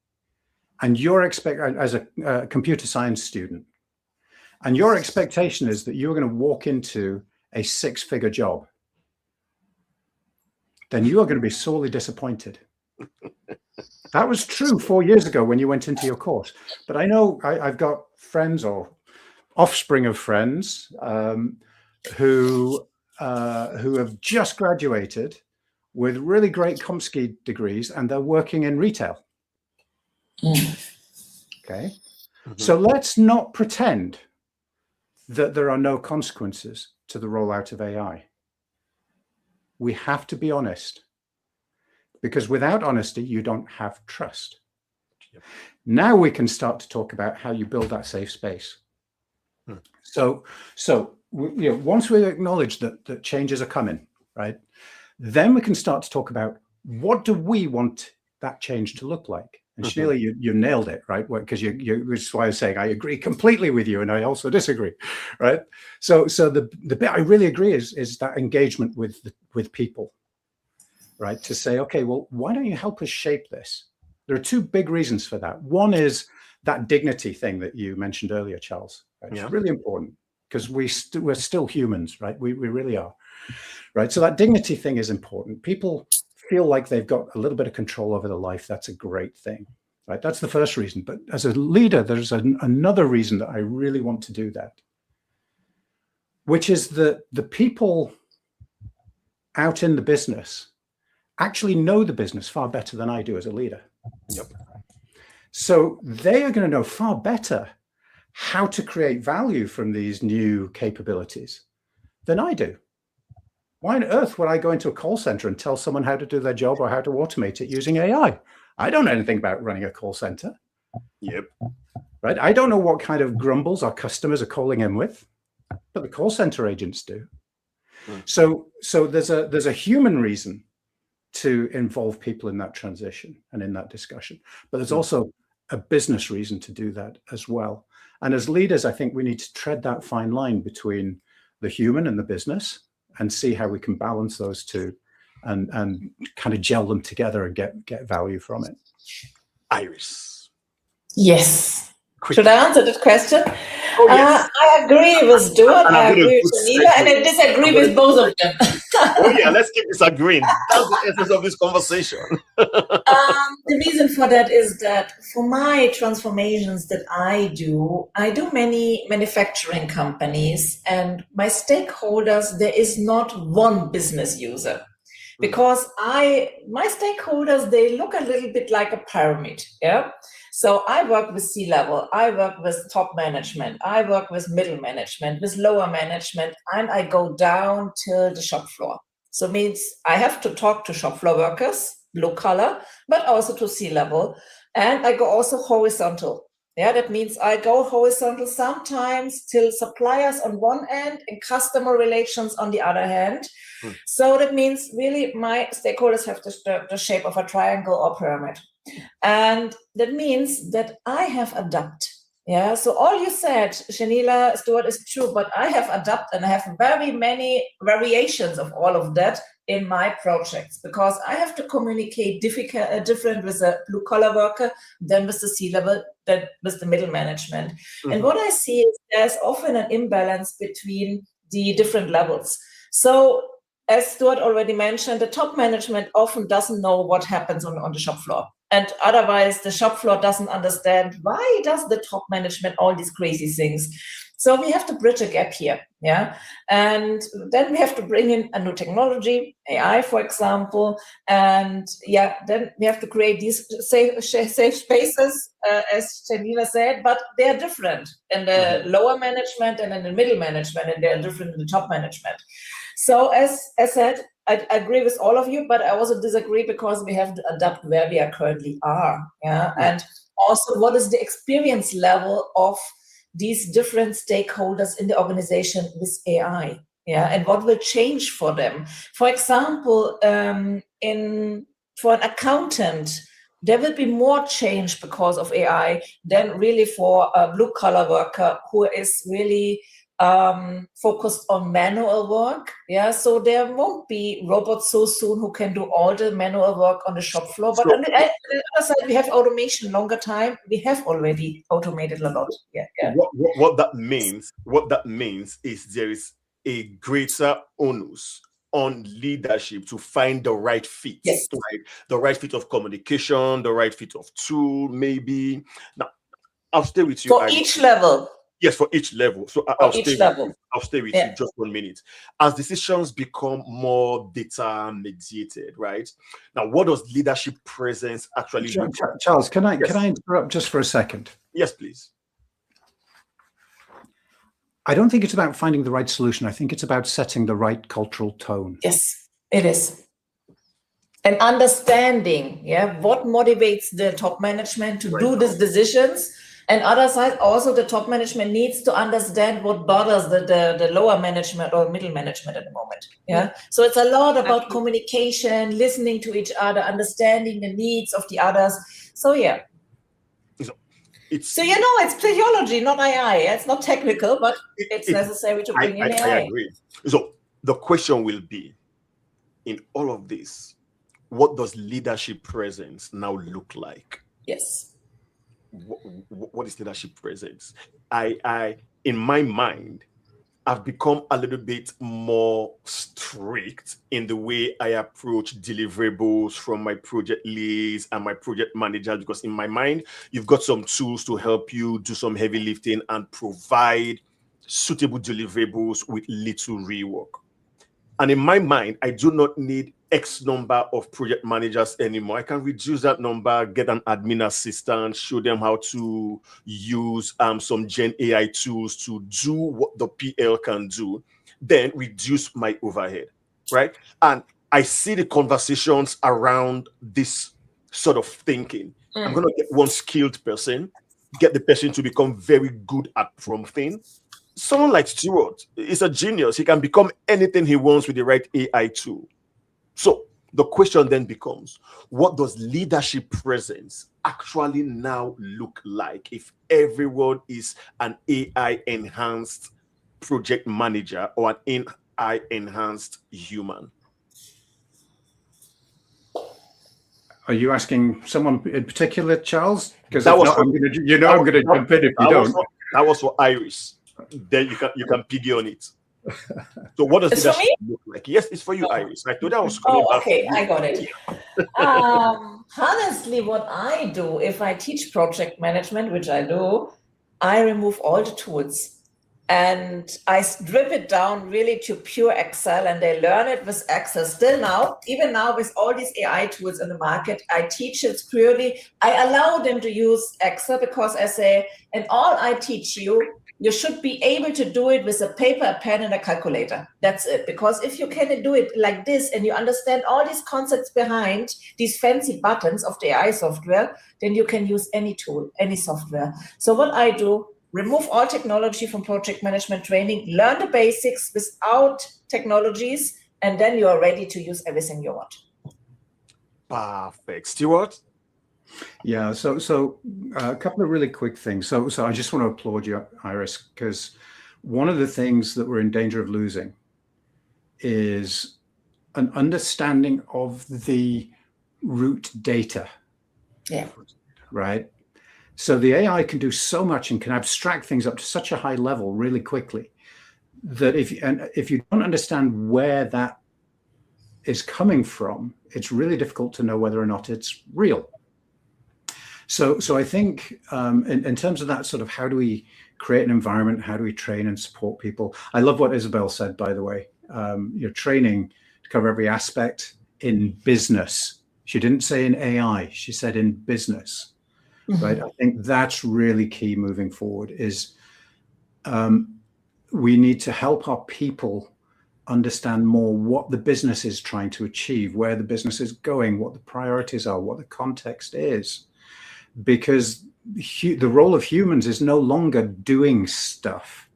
and you're as a computer science student, and your expectation is that you're going to walk into a 6-figure job, then you are going to be sorely disappointed. That was true 4 years ago when you went into your course. But I know I've got friends or offspring of friends who have just graduated with really great CompSci degrees, and they're working in retail. Okay. So let's not pretend that there are no consequences to the rollout of AI. We have to be honest, because without honesty, you don't have trust. Yep. Now we can start to talk about how you build that safe space. So once we acknowledge that changes are coming, right, then we can start to talk about what do we want that change to look like. And Shanila, you nailed it, right? Because which is why I was saying I agree completely with you, and I also disagree, right? So the bit I really agree is that engagement with people, right? To say, okay, well, why don't you help us shape this? There are two big reasons for that. One is that dignity thing that you mentioned earlier, Charles. Right? Yeah. It's really important because we're still humans, right? We really are, right? So that dignity thing is important. People feel like they've got a little bit of control over their life. That's a great thing, right? That's the first reason. But as a leader, there's another reason that I really want to do that, which is that the people out in the business actually know the business far better than I do as a leader. Yep. So they are going to know far better how to create value from these new capabilities than I do. Why on earth would I go into a call center and tell someone how to do their job or how to automate it using AI? I don't know anything about running a call center. Yep. Right. I don't know what kind of grumbles our customers are calling in with, but the call center agents do. So there's a human reason to involve people in that transition and in that discussion, but there's also a business reason to do that as well. And as leaders, I think we need to tread that fine line between the human and the business and see how we can balance those two and kind of gel them together and get value from it. Iris. Yes. Quick. Should I answer this question? Oh, yes. I agree with Stuart, I agree with Shanila, and I disagree with both of them. Oh yeah, let's keep disagreeing. That's the essence of this conversation. The reason for that is that for my transformations that I do many manufacturing companies, and my stakeholders, there is not one business user. Because my stakeholders, they look a little bit like a pyramid, yeah? So I work with C-level, I work with top management, I work with middle management, with lower management, and I go down till the shop floor. So it means I have to talk to shop floor workers, blue collar, but also to C-level. And I go also horizontal. Yeah, that means I go horizontal sometimes till suppliers on one end and customer relations on the other hand. So that means really my stakeholders have the shape of a triangle or pyramid. And that means that I have adapted. Yeah, so all you said, Shanila, Stuart, is true, but I have adapted and I have very many variations of all of that in my projects because I have to communicate different with a blue collar worker than with the C-level, than with the middle management. And what I see is there's often an imbalance between the different levels. So as Stuart already mentioned, the top management often doesn't know what happens on the shop floor. And otherwise, the shop floor doesn't understand why does the top management all these crazy things. So we have to bridge a gap here, yeah? And then we have to bring in a new technology, AI, for example, and yeah, then we have to create these safe spaces, as Janina said, but they are different in the lower management and in the middle management, and they are different in the top management. So as said, I agree with all of you, but I also disagree because we have to adapt where we are currently are, yeah? And also what is the experience level of these different stakeholders in the organization with AI, yeah, and what will change for them. For example, for an accountant, there will be more change because of AI than really for a blue-collar worker who is really focused on manual work. Yeah, so there won't be robots so soon who can do all the manual work on the shop floor. But on the other side, we have automation longer time. We have already automated a lot. Yeah. What that means is there is a greater onus on leadership to find the right fit, yes. Right? The right fit of communication, the right fit of tool, maybe. Now, I'll stay with you. For each level. Yes, for each level. So I'll stay with you just 1 minute. As decisions become more data mediated, right? Now, what does leadership presence actually do? Charles, can I interrupt just for a second? Yes, please. I don't think it's about finding the right solution. I think it's about setting the right cultural tone. Yes, it is. And understanding, yeah, what motivates the top management to do these decisions. And other side, also the top management needs to understand what bothers the lower management or middle management at the moment. Yeah. So it's a lot about communication, listening to each other, understanding the needs of the others. So yeah. It's psychology, not AI. It's not technical, but it's necessary to bring in AI. I agree. So the question will be, in all of this, what does leadership presence now look like? Yes. What is leadership presence? I in my mind, I've become a little bit more strict in the way I approach deliverables from my project leads and my project managers, because in my mind, you've got some tools to help you do some heavy lifting and provide suitable deliverables with little rework. And in my mind, I do not need X number of project managers anymore. I can reduce that number, get an admin assistant, show them how to use some Gen AI tools to do what the PL can do, then reduce my overhead, right? And I see the conversations around this sort of thinking. I'm going to get one skilled person, get the person to become very good at prompting. Someone like Stuart is a genius. He can become anything he wants with the right AI tool. So the question then becomes, what does leadership presence actually now look like if everyone is an AI-enhanced project manager or an AI-enhanced human? Are you asking someone in particular, Charles? Because I'm going to jump in if you don't. That was for Iris. Then you can piggy on it. So what does leadership look like? Yes, it's for you, Iris. I thought I was coming back. Okay, I got it. Honestly, what I do if I teach project management, which I do, I remove all the tools and I strip it down really to pure Excel, and they learn it with Excel. Still now, even now with all these AI tools in the market, I teach it purely. I allow them to use Excel because I say, and all I teach you should be able to do it with a paper, a pen, and a calculator. That's it. Because if you can do it like this and you understand all these concepts behind these fancy buttons of the AI software, then you can use any tool, any software. So what I do, remove all technology from project management training, learn the basics without technologies, and then you are ready to use everything you want. Perfect. Stuart? Yeah, so a couple of really quick things. So I just want to applaud you, Iris, because one of the things that we're in danger of losing is an understanding of the root data. Yeah. Right. So the AI can do so much and can abstract things up to such a high level really quickly that if you don't understand where that is coming from, it's really difficult to know whether or not it's real. So I think in terms of that sort of how do we create an environment, how do we train and support people? I love what Isabel said, by the way. You're training to cover every aspect in business. She didn't say in AI, she said in business, right? I think that's really key moving forward is we need to help our people understand more what the business is trying to achieve, where the business is going, what the priorities are, what the context is. Because the role of humans is no longer doing stuff.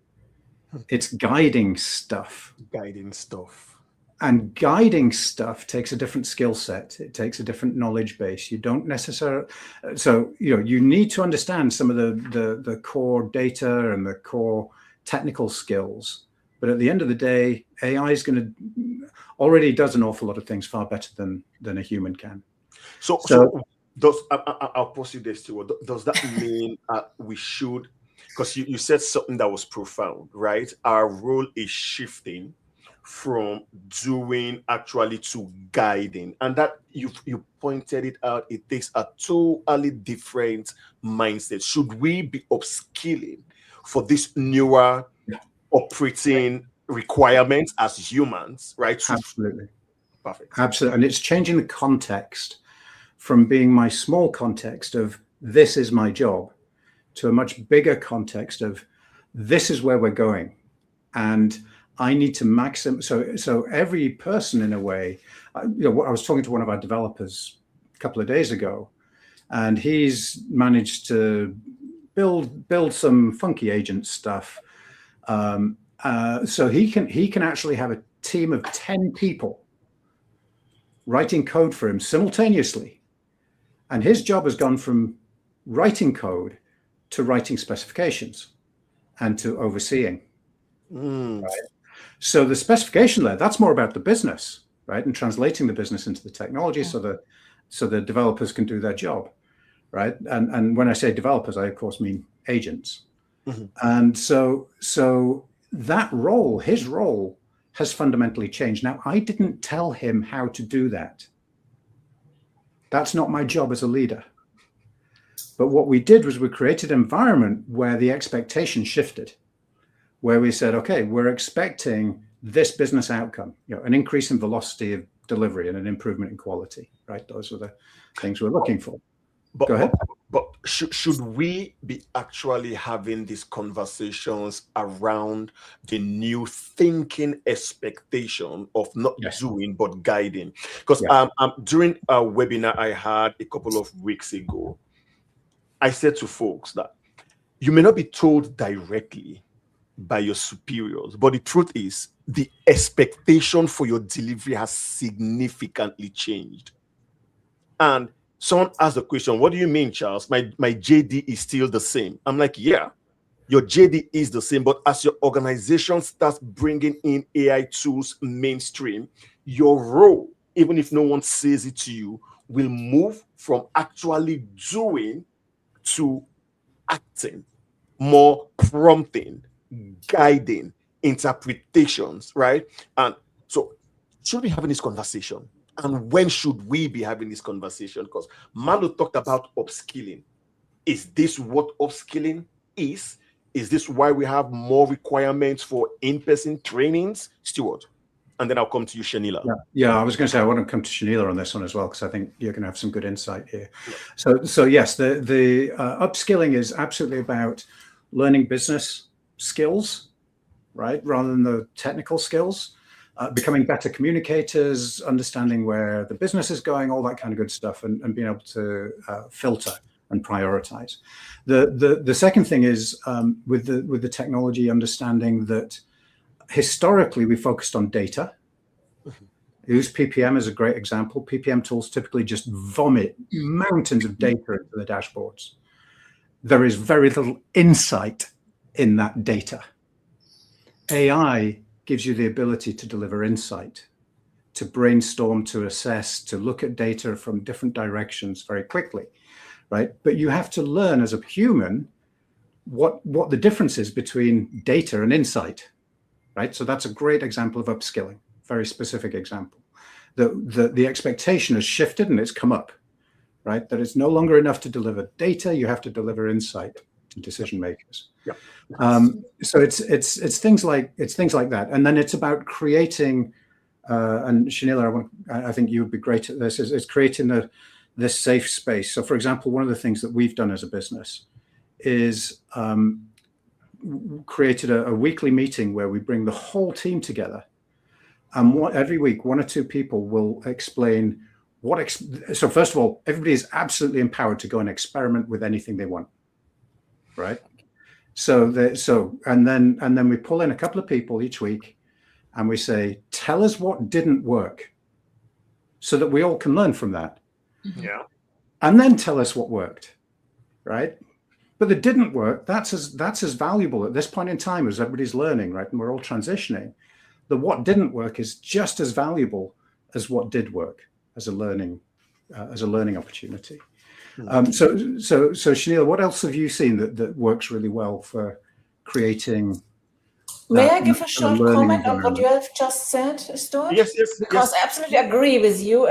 It's guiding stuff. Guiding stuff. And guiding stuff takes a different skill set. It takes a different knowledge base. You don't necessarily, so, you need to understand some of the core data and the core technical skills. But at the end of the day, AI is already does an awful lot of things far better than a human can. So I'll pose you this too. Does that mean we should, because you said something that was profound, right? Our role is shifting from doing actually to guiding, and that you pointed it out. It takes a totally different mindset. Should we be upskilling for this newer operating requirements as humans, right? Absolutely. Perfect. Absolutely. And it's changing the context from being my small context of this is my job to a much bigger context of this is where we're going. And I need to maximize. So every person in a way, I was talking to one of our developers a couple of days ago, and he's managed to build some funky agent stuff. So he can actually have a team of 10 people writing code for him simultaneously. And his job has gone from writing code to writing specifications and to overseeing. Right? So the specification layer, that's more about the business, right? And translating the business into the technology so the developers can do their job, right? And when I say developers, I of course mean agents. And so that role, his role, has fundamentally changed. Now, I didn't tell him how to do that. That's not my job as a leader. But what we did was we created an environment where the expectation shifted, where we said, okay, we're expecting this business outcome, an increase in velocity of delivery and an improvement in quality, right? Those are the things we're looking for. Go ahead. But should we be actually having these conversations around the new thinking expectation of not doing but guiding? Because during a webinar I had a couple of weeks ago, I said to folks that you may not be told directly by your superiors, but the truth is the expectation for your delivery has significantly changed. And someone asked the question, what do you mean, Charles? My JD is still the same. I'm like, yeah, your JD is the same, but as your organization starts bringing in AI tools mainstream, your role, even if no one says it to you, will move from actually doing to acting, more prompting, guiding, interpretations, right? And so should we be having this conversation? And when should we be having this conversation? Because Manu talked about upskilling. Is this what upskilling is? Is this why we have more requirements for in-person trainings? Stuart, and then I'll come to you, Shanila. Yeah, I was going to say I want to come to Shanila on this one as well, because I think you're going to have some good insight here. So yes, the upskilling is absolutely about learning business skills, right, rather than the technical skills. Becoming better communicators, understanding where the business is going, all that kind of good stuff, and being able to filter and prioritize. The second thing is with the technology, understanding that historically we focused on data. Use PPM as a great example. PPM tools typically just vomit mountains of data into the dashboards. There is very little insight in that data. AI gives you the ability to deliver insight, to brainstorm, to assess, to look at data from different directions very quickly, right? But you have to learn as a human what the difference is between data and insight, right? So that's a great example of upskilling, very specific example. The expectation has shifted and it's come up, right? That it's no longer enough to deliver data, you have to deliver insight to decision makers. Yeah. So it's things like that, and then it's about creating. And Shanila, I think you would be great at this. Is creating this safe space. So, for example, one of the things that we've done as a business is created a weekly meeting where we bring the whole team together, and every week 1 or 2 people will explain so first of all, everybody is absolutely empowered to go and experiment with anything they want, right? And then we pull in a couple of people each week, and we say, tell us what didn't work, so that we all can learn from that. Yeah. And then tell us what worked, right? But the didn't work, that's as valuable at this point in time as everybody's learning, right? And we're all transitioning. The what didn't work is just as valuable as what did work as a learning opportunity. So Shanila, what else have you seen that works really well for creating? May I give a short comment on what you have just said, Stuart? Yes. Because I absolutely agree with you.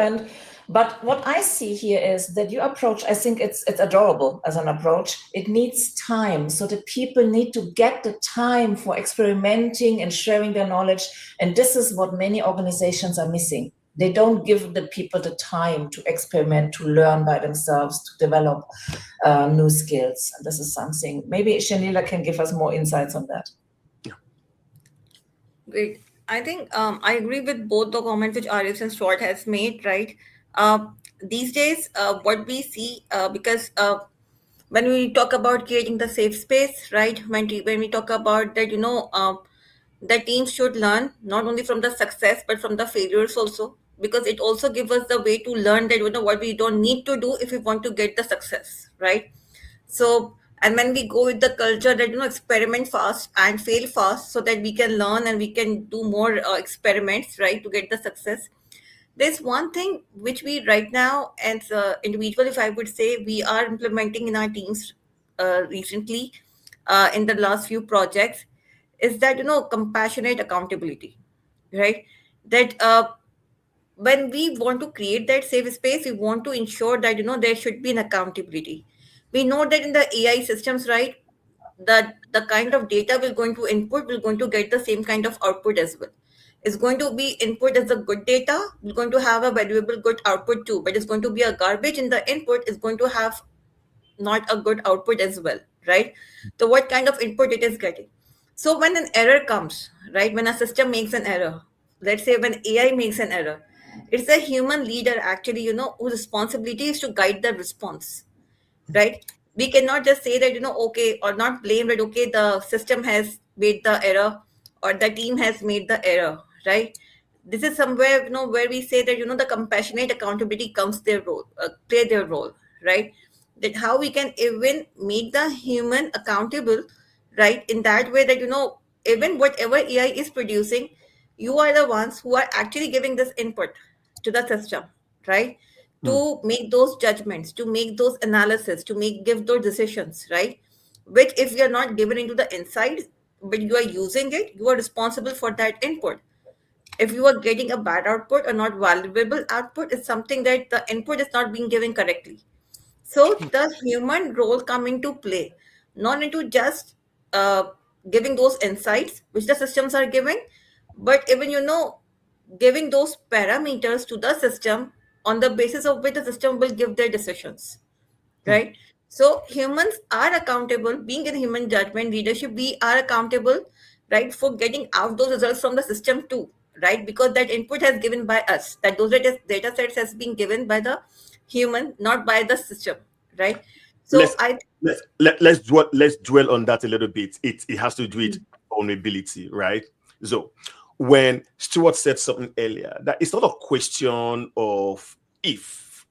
But what I see here is that your approach, I think it's adorable as an approach. It needs time. So the people need to get the time for experimenting and sharing their knowledge. And this is what many organizations are missing. They don't give the people the time to experiment, to learn by themselves, to develop new skills. And this is something, maybe Shanila can give us more insights on that. Great. I think I agree with both the comments which Arius and Stuart has made, right? These days, what we see, because when we talk about creating the safe space, right? When we talk about that, the teams should learn not only from the success, but from the failures also, because it also gives us the way to learn that, what we don't need to do if we want to get the success, right? So, and when we go with the culture that, experiment fast and fail fast so that we can learn and we can do more experiments, right, to get the success. There's one thing which we right now, as individual, if I would say, we are implementing in our teams recently in the last few projects, is that, compassionate accountability, right? That when we want to create that safe space, we want to ensure that, there should be an accountability. We know that in the AI systems, right, that the kind of data we're going to input, we're going to get the same kind of output as well. It's going to be input as a good data. We're going to have a valuable good output too, but it's going to be a garbage in the input. Is going to have not a good output as well, right? So what kind of input it is getting? So when an error comes, right, when a system makes an error, let's say when AI makes an error, it's a human leader actually, whose responsibility is to guide the response, right? We cannot just say that, okay, or not blame that, okay, the system has made the error or the team has made the error, right? This is somewhere, where we say that, the compassionate accountability comes play their role, right? That how we can even make the human accountable, right? In that way that, even whatever AI is producing, you are the ones who are actually giving this input to the system, right? To make those judgments, to make those analysis, to give those decisions, right? Which if you are not given into the insight, but you are using it, you are responsible for that input. If you are getting a bad output or not valuable output, it's something that the input is not being given correctly. So the human role come into play, not into just giving those insights which the systems are giving, but even, giving those parameters to the system on the basis of which the system will give their decisions, right? So humans are accountable, being in human judgment leadership, we are accountable, right, for getting out those results from the system too, right? Because that input has given by us, that those data sets has been given by the human, not by the system, right? So let's dwell on that a little bit. It has to do with vulnerability, right? So when Stuart said something earlier, that it's not a question of if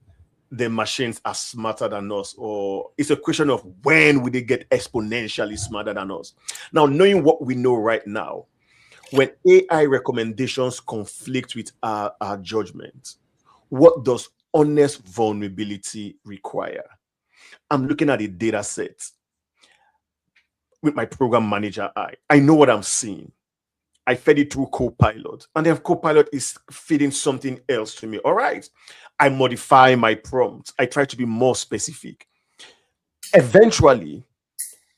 the machines are smarter than us, or it's a question of when will they get exponentially smarter than us. Now, knowing what we know right now, when AI recommendations conflict with our judgment, what does honest vulnerability require? I'm looking at a data set with my program manager eye. I know what I'm seeing. I fed it through Copilot, and then Copilot is feeding something else to me. All right. I modify my prompt. I try to be more specific. Eventually,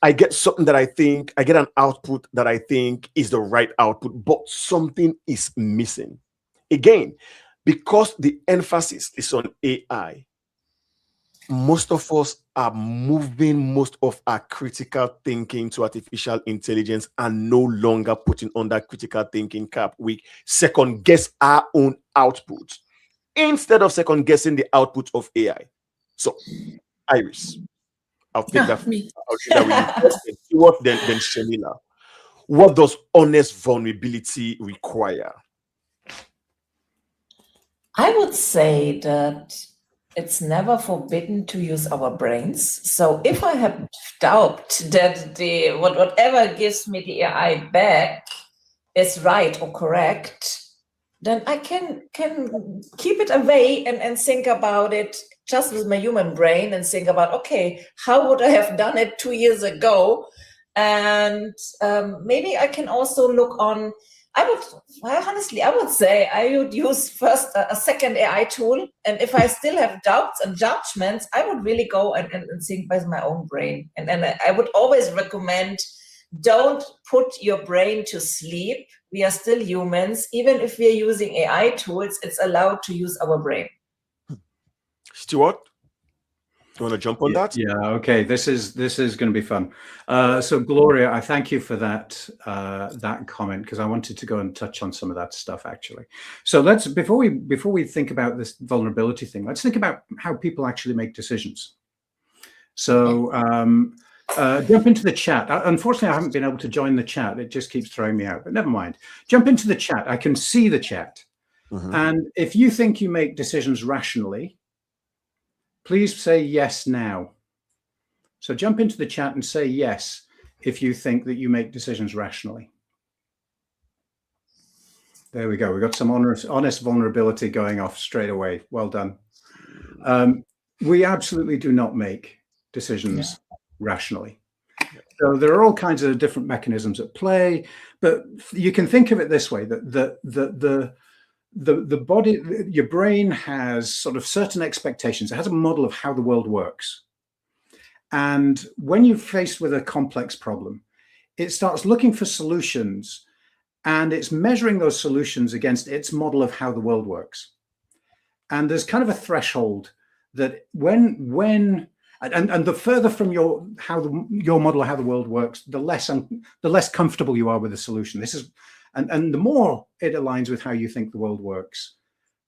I get something that I get an output that I think is the right output, but something is missing. Again, because the emphasis is on AI, most of us are moving most of our critical thinking to artificial intelligence and no longer putting on that critical thinking cap. We second guess our own output instead of second guessing the output of AI. So, Iris, I'll take that. Me. I'll take that with you. Stuart, then Shamila. What does honest vulnerability require? I would say that it's never forbidden to use our brains. So if I have doubt that whatever gives me the AI back is right or correct, then I can keep it away and think about it just with my human brain and think about, okay, how would I have done it 2 years ago? And maybe I can also look on. I would say I would use first a second AI tool. And if I still have doubts and judgments, I would really go and think by my own brain. And I would always recommend, don't put your brain to sleep. We are still humans. Even if we're using AI tools, it's allowed to use our brain. Stuart, you want to jump on that? Yeah. Okay. This is going to be fun. So Gloria, I thank you for that comment, because I wanted to go and touch on some of that stuff actually. So let's before we think about this vulnerability thing, let's think about how people actually make decisions. So jump into the chat. Unfortunately, I haven't been able to join the chat. It just keeps throwing me out. But never mind. Jump into the chat. I can see the chat. And if you think you make decisions rationally, please say yes now. So jump into the chat and say yes if you think that you make decisions rationally. There we go. We got some honest vulnerability going off straight away. Well done. We absolutely do not make decisions rationally. So there are all kinds of different mechanisms at play, but you can think of it this way: that the body, your brain has sort of certain expectations. It has a model of how the world works. And when you're faced with a complex problem, it starts looking for solutions, and it's measuring those solutions against its model of how the world works. And there's kind of a threshold that when the further from your model of how the world works, the less comfortable you are with the solution. This is And the more it aligns with how you think the world works,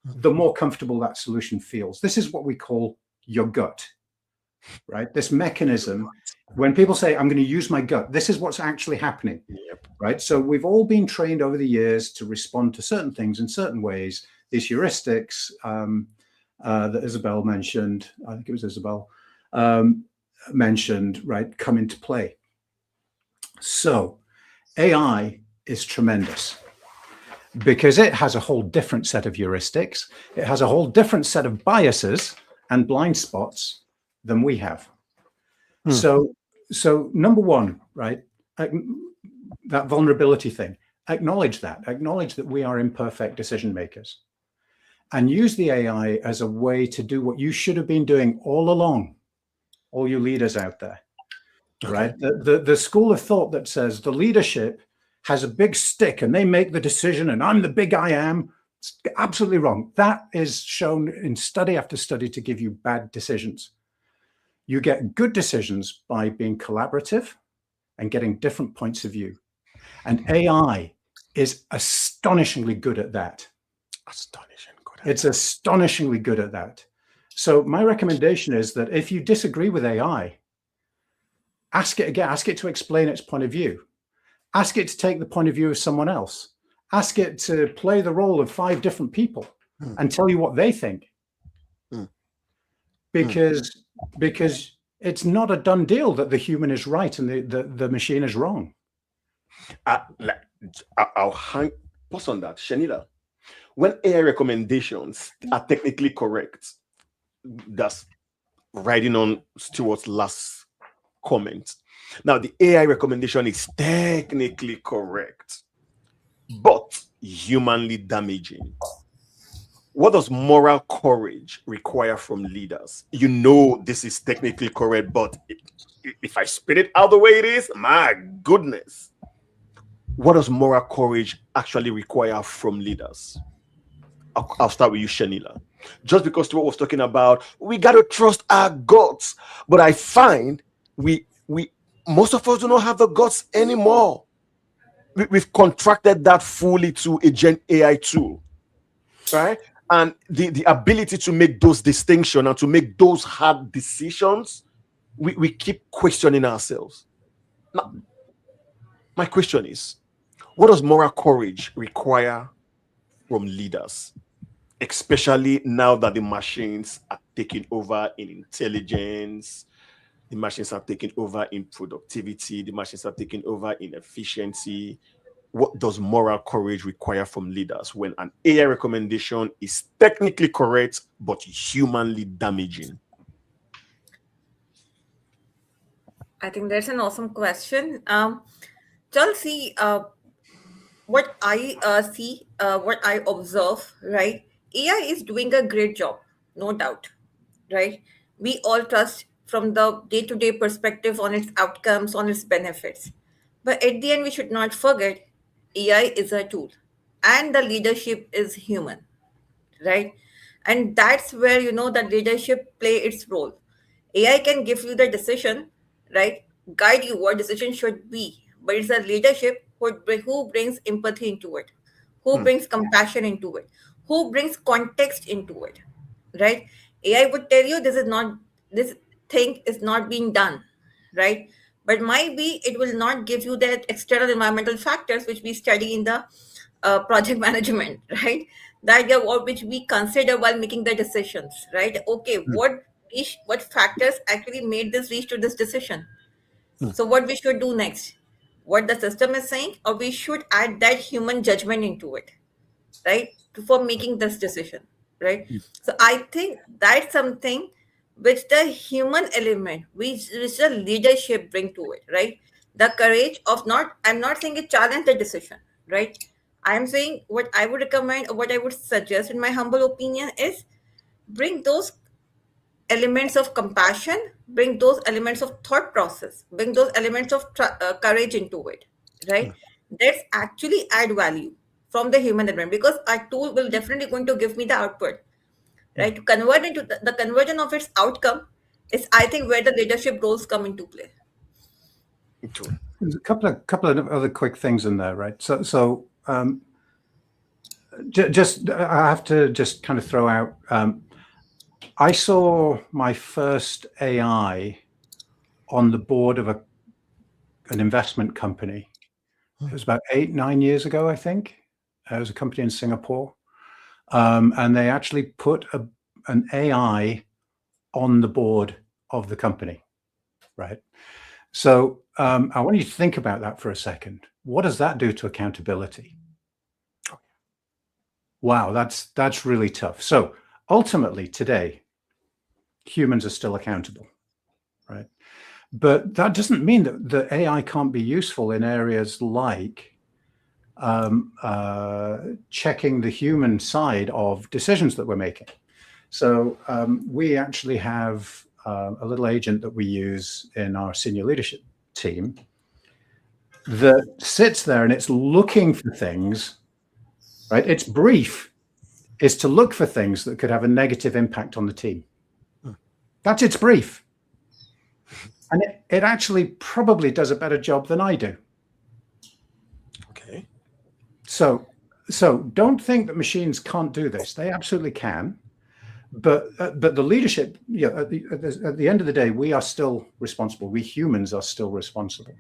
the more comfortable that solution feels. This is what we call your gut, right? This mechanism, when people say, I'm going to use my gut, this is what's actually happening, right? So we've all been trained over the years to respond to certain things in certain ways. These heuristics that Isabel mentioned, I think it was Isabel, mentioned, right, come into play. So AI is tremendous because it has a whole different set of heuristics. It has a whole different set of biases and blind spots than we have. So number one, right, that vulnerability thing, acknowledge that we are imperfect decision makers, and use the AI as a way to do what you should have been doing all along, all you leaders out there, right? The school of thought that says the leadership has a big stick and they make the decision and I'm the big I am. It's absolutely wrong. That is shown in study after study to give you bad decisions. You get good decisions by being collaborative and getting different points of view. And AI is astonishingly good at that. It's astonishingly good at that. So my recommendation is that if you disagree with AI, ask it again, ask it to explain its point of view. Ask it to take the point of view of someone else. Ask it to play the role of 5 different people and tell you what they think. Because it's not a done deal that the human is right and the machine is wrong. I'll hang pause on that, Shanila. When AI recommendations are technically correct, that's riding on Stuart's last comment. Now, the AI recommendation is technically correct, but humanly damaging. What does moral courage require from leaders? You know this is technically correct, but if I spit it out the way it is, my goodness. What does moral courage actually require from leaders? I'll start with you, Shanila. Just because Stuart was talking about, we got to trust our guts, but I find we most of us do not have the guts anymore. We've contracted that fully to a Gen AI tool, right? And the ability to make those distinctions and to make those hard decisions, we keep questioning ourselves. Now, my question is, what does moral courage require from leaders, especially now that the machines are taking over in intelligence, the machines are taking over in productivity, the machines are taking over in efficiency? What does moral courage require from leaders when an AI recommendation is technically correct but humanly damaging? I think that's an awesome question. Chelsea, what I see, what I observe, right? AI is doing a great job, no doubt, right? We all trust from the day-to-day perspective on its outcomes, on its benefits. But at the end, we should not forget AI is a tool and the leadership is human, right? And that's where, the leadership play its role. AI can give you the decision, right? Guide you what decision should be, but it's a leadership who brings empathy into it, who brings compassion into it, who brings context into it, right? AI would tell you this thing is not being done, right? But might be it will not give you that external environmental factors which we study in the project management, right? That which we consider while making the decisions, right? Okay, what factors actually made this reach to this decision? So what we should do next? What the system is saying, or we should add that human judgment into it, right? For making this decision, right? So I think that's something which the human element, which the leadership bring to it, right? The courage of I'm not saying it challenge the decision, right? I'm saying what I would recommend or what I would suggest in my humble opinion is bring those elements of compassion, bring those elements of thought process, bring those elements of courage into it, right? That's actually add value from the human element, because our tool will definitely going to give me the output, right? To convert into the conversion of its outcome is, I think, where the leadership roles come into play. There's a couple of other quick things in there, right? So just I have to just kind of throw out. I saw my first AI on the board of an investment company. It was about 8-9 years ago, I think. It was a company in Singapore, and they actually put an AI on the board of the company, right? So I want you to think about that for a second. What does that do to accountability? Wow, that's really tough. So ultimately, today, humans are still accountable, right? But that doesn't mean that the AI can't be useful in areas like checking the human side of decisions that we're making. So we actually have a little agent that we use in our senior leadership team that sits there and it's looking for things, right? Its brief is to look for things that could have a negative impact on the team. That's its brief. And it actually probably does a better job than I do. Okay. So don't think that machines can't do this. They absolutely can. But the leadership, at the end of the day, we are still responsible. We humans are still responsible.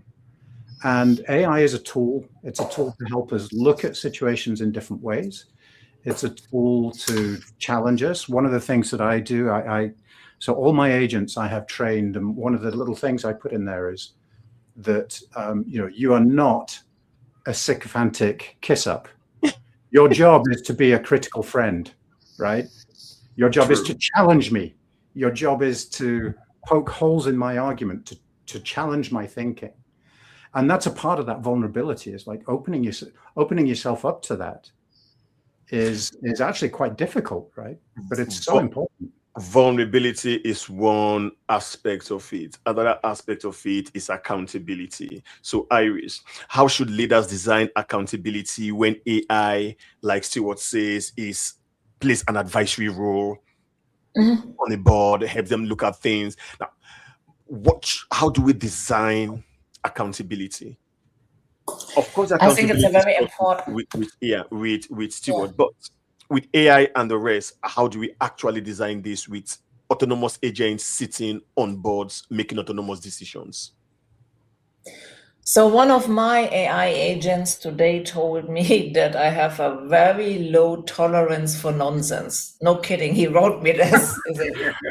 And AI is a tool. It's a tool to help us look at situations in different ways. It's a tool to challenge us. One of the things that I do, so all my agents I have trained, and one of the little things I put in there is that you are not a sycophantic kiss up. Your job is to be a critical friend, right? Your job is to challenge me. Your job is to poke holes in my argument, to challenge my thinking. And that's a part of that vulnerability, is like opening yourself up to that is actually quite difficult, right? But it's so important. Vulnerability is one aspect of it. Another aspect of it is accountability. So, Iris, how should leaders design accountability when AI, like Stewart says, plays an advisory role on the board, help them look at things? Now, how do we design accountability? Of course, I think it's a very important with Stewart, but with AI and the rest, how do we actually design this with autonomous agents sitting on boards making autonomous decisions? So one of my AI agents today told me that I have a very low tolerance for nonsense. No kidding. He wrote me this.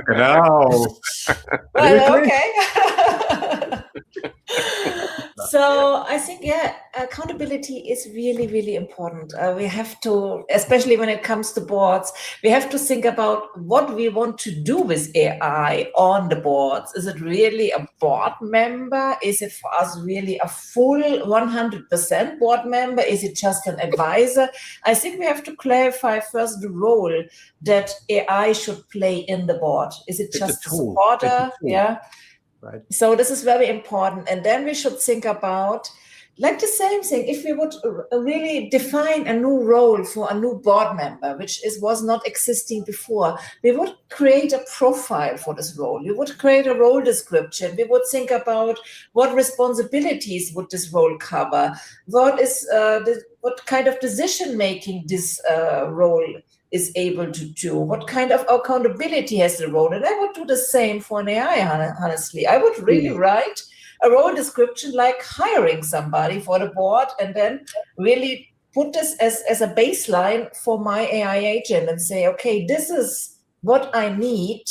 No. Well, okay. So I think, accountability is really, really important. We have to, especially when it comes to boards, we have to think about what we want to do with AI on the boards. Is it really a board member? Is it for us really a full 100% board member? Is it just an advisor? I think we have to clarify first the role that AI should play in the board. Is it just a supporter? Yeah. Right. So this is very important. And then we should think about, like the same thing, if we would really define a new role for a new board member, which was not existing before, we would create a profile for this role. We would create a role description. We would think about what responsibilities would this role cover, what kind of decision making this role is able to do, what kind of accountability has the role. And I would do the same for an AI, honestly. I would really write a role description like hiring somebody for the board, and then really put this as a baseline for my AI agent and say, okay, this is what I need.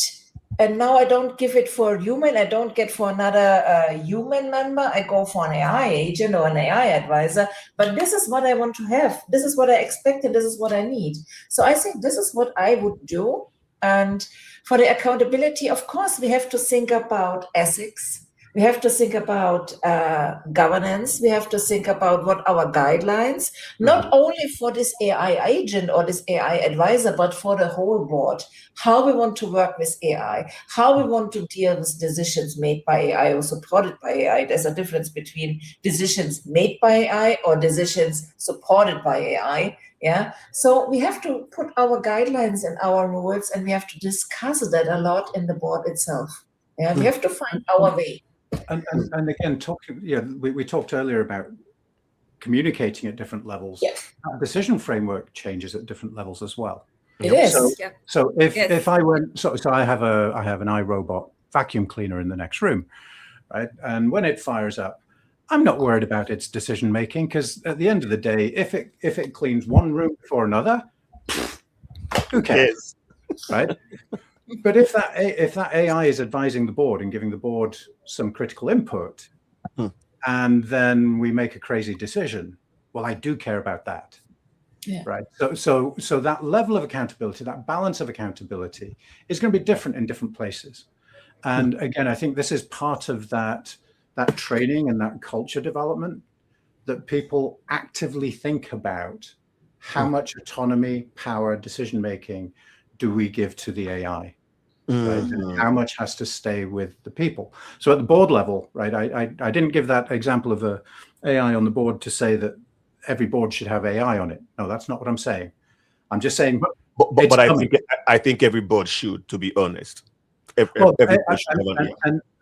And now I don't give it for a human. I don't get for another human member. I go for an AI agent or an AI advisor. But this is what I want to have. This is what I expect, and this is what I need. So I think this is what I would do. And for the accountability, of course, we have to think about ethics. We have to think about governance. We have to think about what our guidelines, not only for this AI agent or this AI advisor, but for the whole board, how we want to work with AI, how we want to deal with decisions made by AI or supported by AI. There's a difference between decisions made by AI or decisions supported by AI. Yeah. So we have to put our guidelines and our rules, and we have to discuss that a lot in the board itself. Yeah. We have to find our way. And again, we talked earlier about communicating at different levels. Yes. That decision framework changes at different levels as well. It is. So if I went, so I have an iRobot vacuum cleaner in the next room, right? And when it fires up, I'm not worried about its decision making, because at the end of the day, if it cleans one room before another, who cares, right? But if that AI is advising the board and giving the board some critical input, and then we make a crazy decision, well, I do care about that, right? So that level of accountability, that balance of accountability, is going to be different in different places. And again, I think this is part of that training and that culture development, that people actively think about how much autonomy, power, decision making do we give to the AI. Right? And how much has to stay with the people. So at the board level, right, I didn't give that example of the AI on the board to say that every board should have AI on it. No, that's not what I'm saying. I'm just saying, but I think every board should, to be honest. And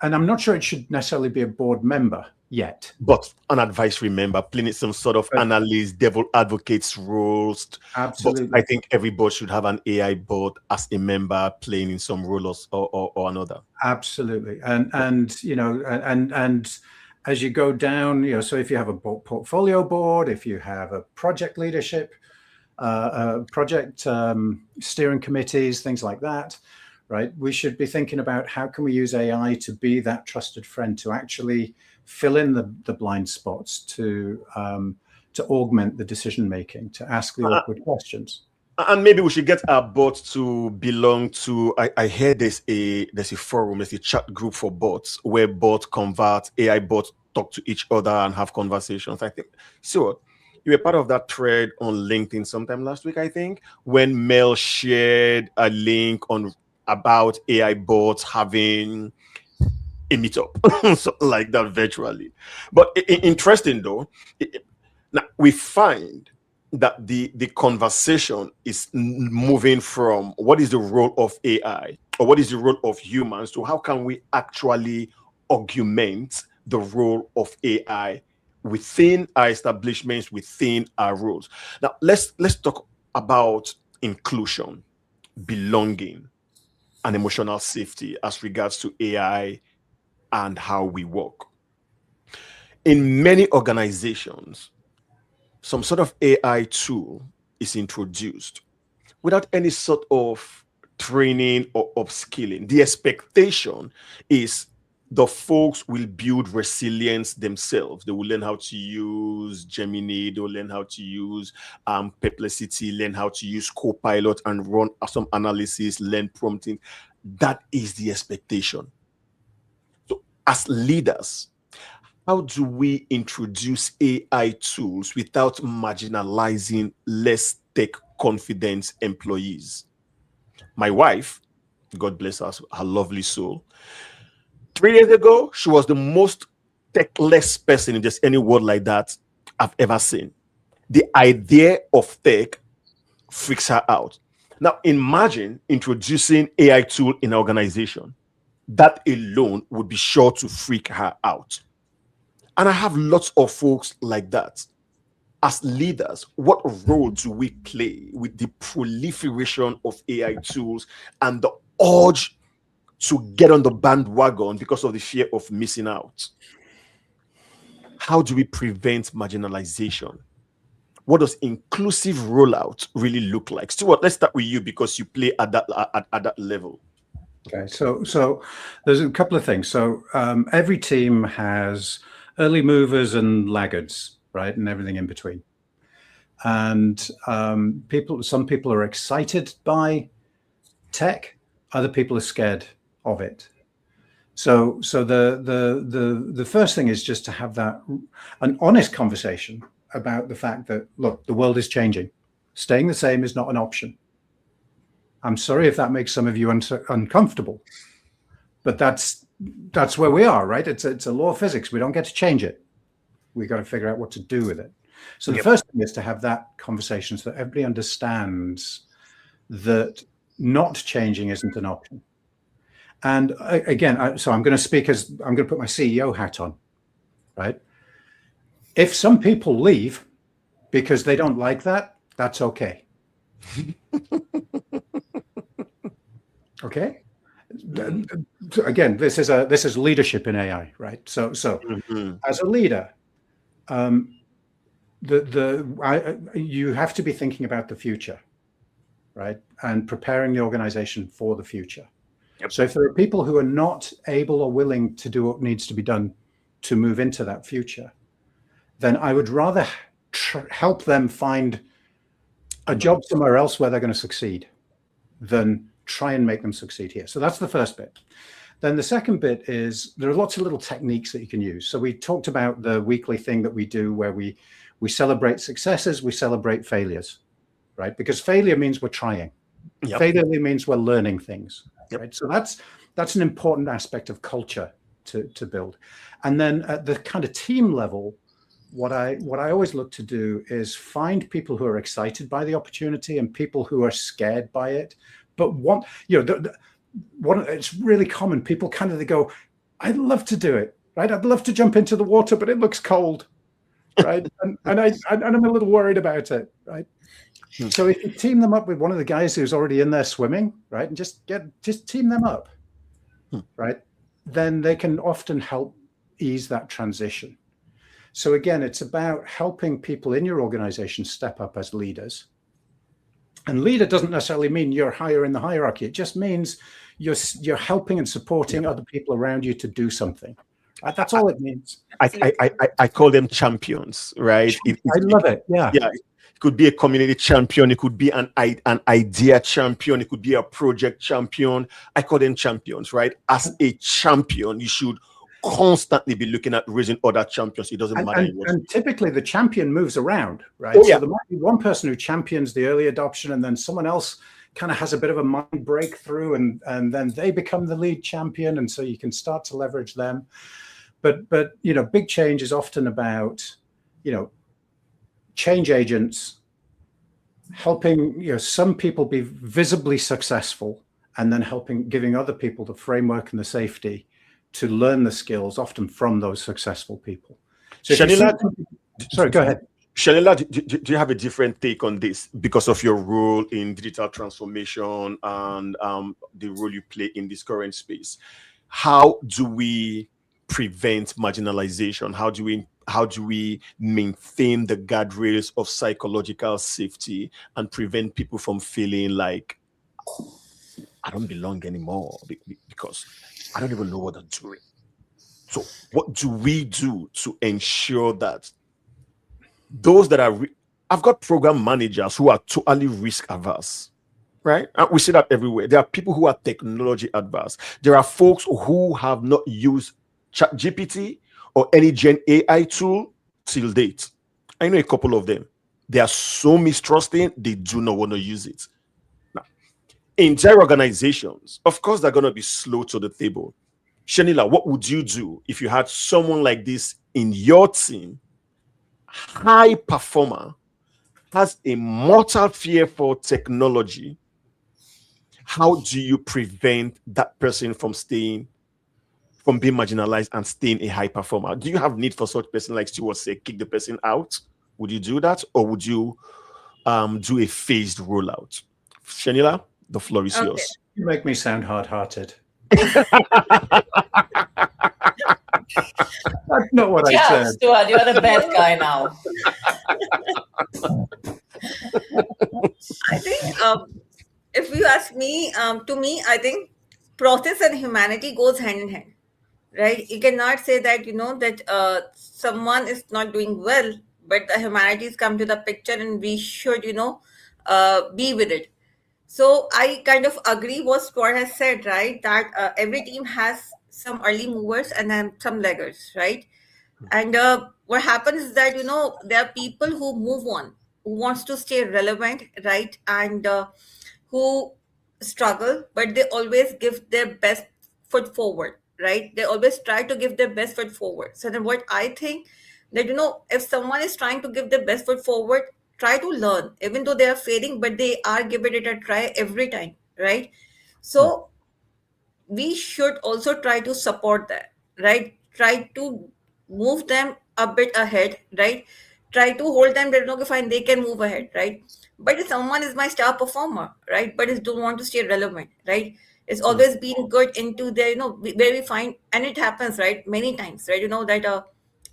I'm not sure it should necessarily be a board member yet, but an advisory member playing some sort of analyst, devil advocates roles. Absolutely. But I think every board should have an AI board as a member playing in some role or another. Absolutely. And you know, and as you go down, you know, so if you have a portfolio board, if you have a project leadership, project steering committees, things like that, right? We should be thinking about how can we use AI to be that trusted friend, to actually fill in the blind spots, to to augment the decision making, to ask the awkward questions. And maybe we should get our bots to belong to. I hear there's a forum, there's a chat group for bots where bots convert, AI bots talk to each other and have conversations. I think so. You were part of that thread on LinkedIn sometime last week, I think, when Mel shared a link on about AI bots having a meetup, something like that virtually. But interesting though, now we find that the conversation is moving from what is the role of AI or what is the role of humans to how can we actually augment the role of AI within our establishments, within our roles. Now let's talk about inclusion, belonging, and emotional safety as regards to AI and how we work. In many organizations, some sort of AI tool is introduced without any sort of training or upskilling. The expectation is the folks will build resilience themselves. They will learn how to use Gemini, they'll learn how to use Perplexity, learn how to use Copilot and run some analysis, learn prompting. That is the expectation. So as leaders, how do we introduce AI tools without marginalizing less tech confident employees? My wife, God bless her lovely soul, 3 years ago, she was the most tech-less person in just any word like that I've ever seen. The idea of tech freaks her out. Now, imagine introducing AI tool in an organization. That alone would be sure to freak her out. And I have lots of folks like that. As leaders, what role do we play with the proliferation of AI tools and the urge to get on the bandwagon because of the fear of missing out? How do we prevent marginalization? What does inclusive rollout really look like? Stuart, let's start with you because you play at that level. Okay, so there's a couple of things. So every team has early movers and laggards, right, and everything in between. And some people are excited by tech, other people are scared of it. So the first thing is just to have an honest conversation about the fact that, look, the world is changing. Staying the same is not an option. I'm sorry if that makes some of you uncomfortable, but that's where we are, right? It's a law of physics. We don't get to change it. We got to figure out what to do with it. So the first thing is to have that conversation so that everybody understands that not changing isn't an option. And again, so I'm going to put my CEO hat on, right? If some people leave because they don't like that, that's okay. Okay. Again, this is leadership in AI, right? So as a leader, you have to be thinking about the future, right? And preparing the organization for the future. Yep. So if there are people who are not able or willing to do what needs to be done to move into that future, then I would rather help them find a job somewhere else where they're going to succeed than try and make them succeed here. So that's the first bit. Then the second bit is there are lots of little techniques that you can use. So we talked about the weekly thing that we do where we celebrate successes, we celebrate failures, right? Because failure means we're trying. Yep. Failure means we're learning things, right? So that's an important aspect of culture to build. And then at the kind of team level, what I always look to do is find people who are excited by the opportunity and people who are scared by it. But it's really common. People they go, I'd love to do it, right? I'd love to jump into the water, but it looks cold, right? and I'm a little worried about it, right? So if you team them up with one of the guys who's already in there swimming, right, and just team them up, right, then they can often help ease that transition. So again, it's about helping people in your organization step up as leaders. And leader doesn't necessarily mean you're higher in the hierarchy. It just means you're helping and supporting other people around you to do something, That's all it means. I call them champions, right? I love it. Yeah. Yeah. It could be a community champion. It could be an idea champion. It could be a project champion. I call them champions, right? As a champion, you should constantly be looking at raising other champions. It doesn't matter. And typically the champion moves around, right? Oh, yeah. So there might be one person who champions the early adoption, and then someone else kind of has a bit of a mind breakthrough, and then they become the lead champion, and so you can start to leverage them. But big change is often about change agents helping some people be visibly successful, and then giving other people the framework and the safety to learn the skills, often from those successful people. So Shanila, sorry, go ahead. Shanila, do you have a different take on this because of your role in digital transformation and the role you play in this current space? How do we prevent marginalization? How do we maintain the guardrails of psychological safety and prevent people from feeling like I don't belong anymore because I don't even know what I'm doing? So what do we do to ensure that those that are I've got program managers who are totally risk averse, right? And we see that everywhere. There are people who are technology adverse. There are folks who have not used ChatGPT or any Gen AI tool till date. I know a couple of them. They are so mistrusting, they do not want to use it. Now, entire organizations, of course, they're going to be slow to the table. Shanila, what would you do if you had someone like this in your team, high performer, has a mortal fear for technology? How do you prevent that person from being marginalized and staying a high performer? Do you have need for such person, like Stewart said, kick the person out? Would you do that, or would you do a phased rollout? Shanila, the floor is yours. You make me sound hard-hearted. That's not what I said. Stuart, you're the bad guy now. I think if you ask me, to me, I think process and humanity goes hand in hand, right? You cannot say that, that someone is not doing well, but the humanities come to the picture and we should, be with it. So I kind of agree what Stuart has said, right? That every team has some early movers and then some laggers, right? And what happens is that, there are people who move on, who wants to stay relevant, right? And who struggle, but they always give their best foot forward, right? They always try to give their best foot forward. So then what I think that, if someone is trying to give their best foot forward, try to learn, even though they are failing, but they are giving it a try every time, right? So we should also try to support that, right? Try to move them a bit ahead, right? Try to hold them there, okay, fine, they can move ahead, right? But if someone is my star performer, right, but is don't want to stay relevant, right? It's always been good into their, where we find, and it happens, right, many times, right? That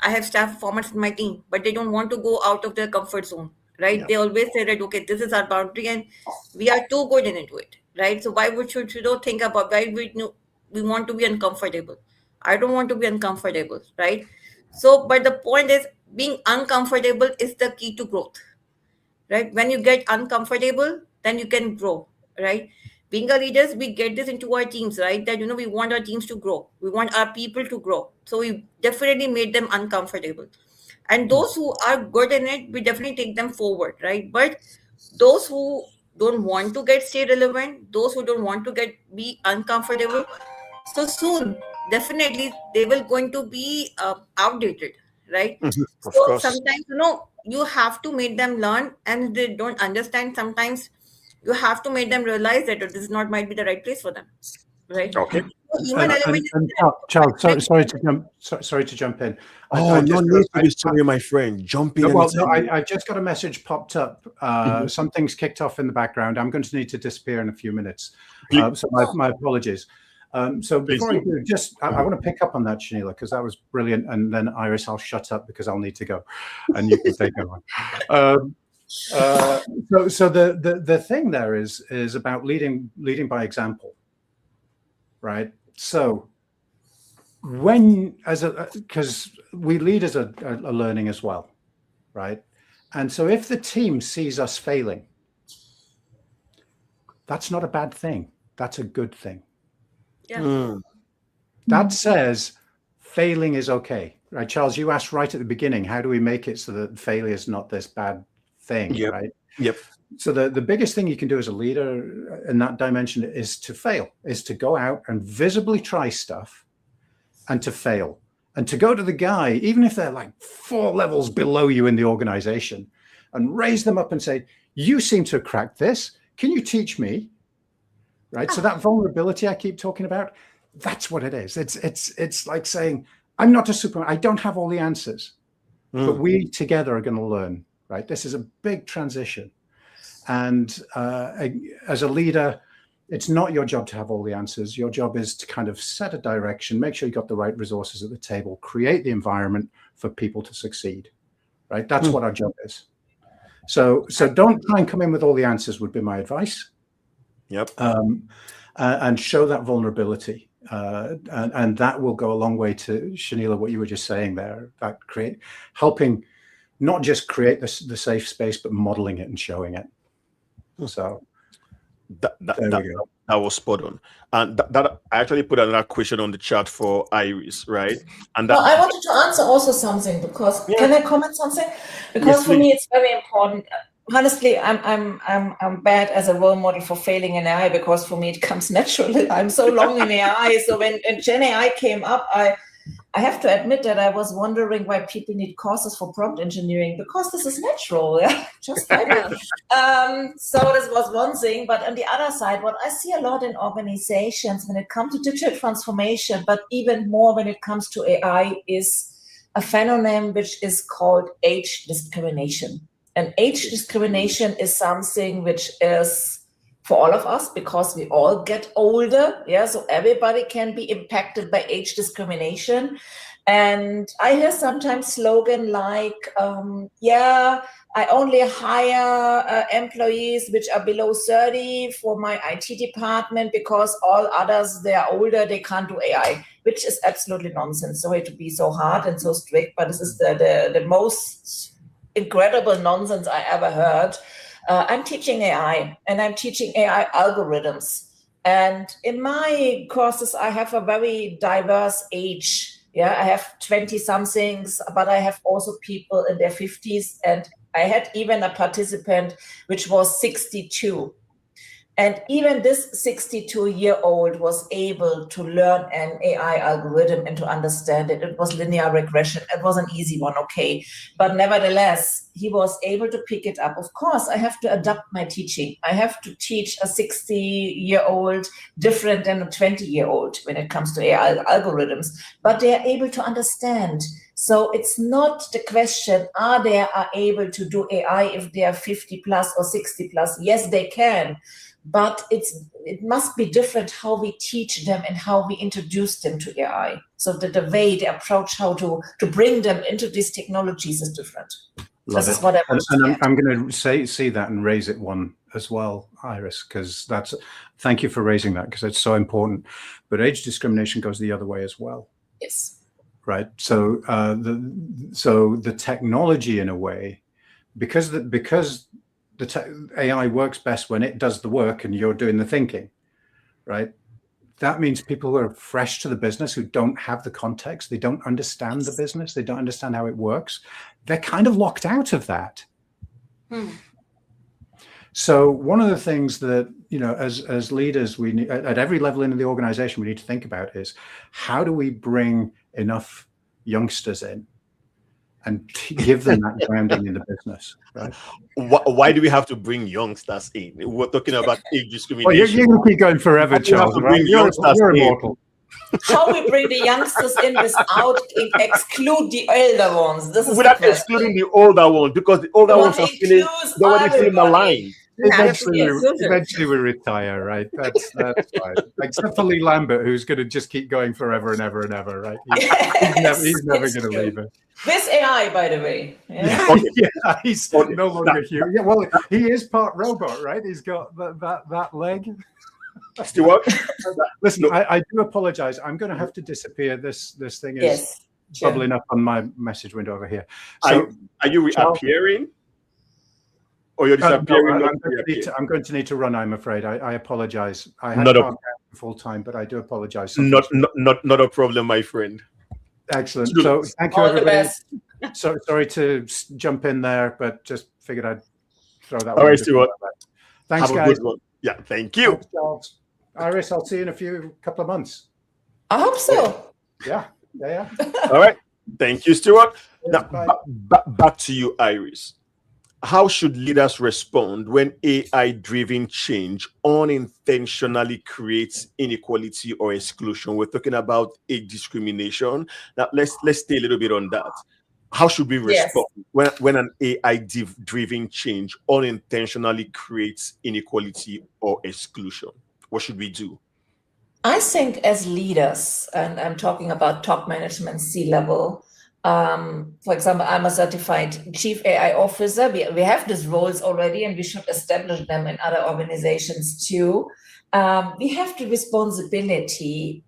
I have staff performers in my team, but they don't want to go out of their comfort zone, right? Yeah. They always say that, okay, this is our boundary and we are too good into it, right? So why should you don't think about why we want to be uncomfortable? I don't want to be uncomfortable, right? So, but the point is, being uncomfortable is the key to growth, right? When you get uncomfortable, then you can grow, right? Being a leaders, we get this into our teams, right? That, we want our teams to grow. We want our people to grow. So we definitely made them uncomfortable. And those who are good in it, we definitely take them forward, right? But those who don't want to stay relevant, those who don't want to be uncomfortable, so soon, definitely they will going to be outdated, right? So sometimes, you have to make them learn, and if they don't understand, sometimes you have to make them realize that this might be the right place for them, right? Okay. Charles, sorry to jump in. No need to be sorry, my friend. Jump in. I just got a message popped up. Something's kicked off in the background. I'm going to need to disappear in a few minutes. So my apologies. So before I do, I want to pick up on that, Shanila, because that was brilliant. And then Iris, I'll shut up because I'll need to go, and you can take over. So the thing there is about leading by example, right? So because we lead as a learning as well, right? And so if the team sees us failing, that's not a bad thing. That's a good thing. Yeah. That says failing is okay, right? Charles, you asked right at the beginning, how do we make it so that failure is not this bad thing, Yep. right? Yep. So the biggest thing you can do as a leader in that dimension is to fail, is to go out and visibly try stuff and to fail. And to go to the guy, even if they're like 4 levels below you in the organization, and raise them up and say, you seem to have cracked this. Can you teach me? Right. So that vulnerability I keep talking about, that's what it is. It's like saying, I'm not a Superman. I don't have all the answers, but we together are going to learn. Right. This is a big transition. And as a leader, it's not your job to have all the answers. Your job is to kind of set a direction, make sure you got the right resources at the table, create the environment for people to succeed. Right. That's what our job is. So don't try and come in with all the answers would be my advice. Yep. And show that vulnerability. And that will go a long way to, Shanila, what you were just saying there, that helping not just create the safe space, but modeling it and showing it. So that was spot on. And that I actually put another question on the chat for Iris, right? And that, Well, I wanted to answer also something because can I comment something? Because Yes, for please. me, it's very important. Honestly, I'm bad as a role model for failing in AI because for me it comes naturally. I'm so long in AI. So when Gen AI came up, I have to admit that I was wondering why people need courses for prompt engineering because this is natural, yeah, just like it. So this was one thing, but on the other side, what I see a lot in organizations when it comes to digital transformation, but even more when it comes to AI, is a phenomenon which is called age discrimination. And age discrimination is something which is for all of us because we all get older. Yeah, so everybody can be impacted by age discrimination. And I hear sometimes slogan like, I only hire employees which are below 30 for my IT department because all others, they are older, they can't do AI, which is absolutely nonsense. Sorry to be so hard and so strict, but this is the most incredible nonsense I ever heard. I'm teaching AI and I'm teaching AI algorithms. And in my courses, I have a very diverse age. Yeah, I have 20 somethings, but I have also people in their 50s. And I had even a participant which was 62. And even this 62-year-old was able to learn an AI algorithm and to understand it. It was linear regression. It was an easy one, okay. But nevertheless, he was able to pick it up. Of course, I have to adapt my teaching. I have to teach a 60-year-old different than a 20-year-old when it comes to AI algorithms. But they are able to understand. So it's not the question, are they able to do AI if they are 50 plus or 60 plus? Yes, they can. But it must be different how we teach them and how we introduce them to AI. So that the way, the approach, how to bring them into these technologies is different. This is what I want to add. I'm going to see that and raise it one as well, Iris, because thank you for raising that because it's so important. But age discrimination goes the other way as well. Yes. Right. So the technology in a way, because AI works best when it does the work and you're doing the thinking, right? That means people who are fresh to the business, who don't have the context, they don't understand the business, they don't understand how it works, they're kind of locked out of that. So one of the things that, as leaders, we need, at every level in the organization, we need to think about is how do we bring enough youngsters in and give them that grounding in the business, right? Why do we have to bring youngsters in? We're talking about age discrimination. Well, you're going to keep going forever, Charles. Right? You're immortal. How we bring the youngsters in without exclude the elder ones? This is without excluding the older ones, because the older ones are feeling maligned. Eventually we retire, right? That's fine. Except for Lee Lambert, who's going to just keep going forever and ever and ever, right? He's never going to leave it. With AI, by the way. Yeah, he's no longer human. Yeah, well, he is part robot, right? He's got that leg. Stuart, Listen, Look. I do apologize. I'm going to have to disappear. This thing is Yes. Sure. bubbling up on my message window over here. are, So are you Charles- reappearing? Or you're no, disappearing? not I'm going to need to run. I'm afraid. I apologize. I had Not a- calmed down full time, but I do apologize. not a problem, my friend. Excellent. Good. So thank you, All the everybody. best. So sorry to jump in there, but just figured I'd throw that. All one right, in before Stuart. I left. Thanks, Have a guys. good one. Yeah, thank you. Thanks, Charles. Iris, I'll see you in a couple of months. I hope so. Yeah. All right. Thank you, Stuart. Now, Bye. back to you, Iris. How should leaders respond when AI-driven change unintentionally creates inequality or exclusion? We're talking about age discrimination. Now, let's stay a little bit on that. How should we Yes. respond when an AI-driven change unintentionally creates inequality or exclusion? What should we do? I think as leaders, and I'm talking about top management, C-level, for example, I'm a certified chief AI officer. We have these roles already, and we should establish them in other organizations too. We have the responsibility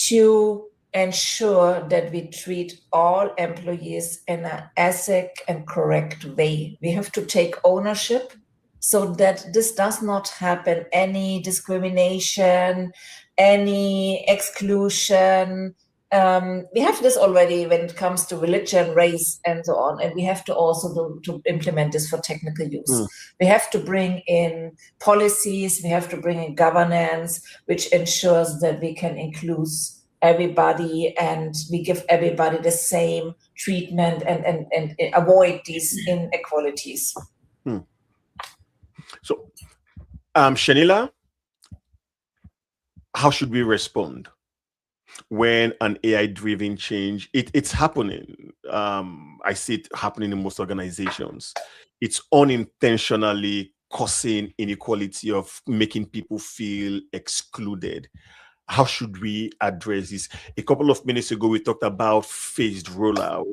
to ensure that we treat all employees in an ethic and correct way. We have to take ownership so that this does not happen. Any discrimination, any exclusion. We have this already when it comes to religion, race, and so on. And we have to also to implement this for technical use. We have to bring in policies, we have to bring in governance, which ensures that we can include everybody and we give everybody the same treatment and avoid these inequalities. So, Shanila, how should we respond when an AI-driven change, it's happening? I see it happening in most organizations. It's unintentionally causing inequality of making people feel excluded. How should we address this? A couple of minutes ago, we talked about phased rollout.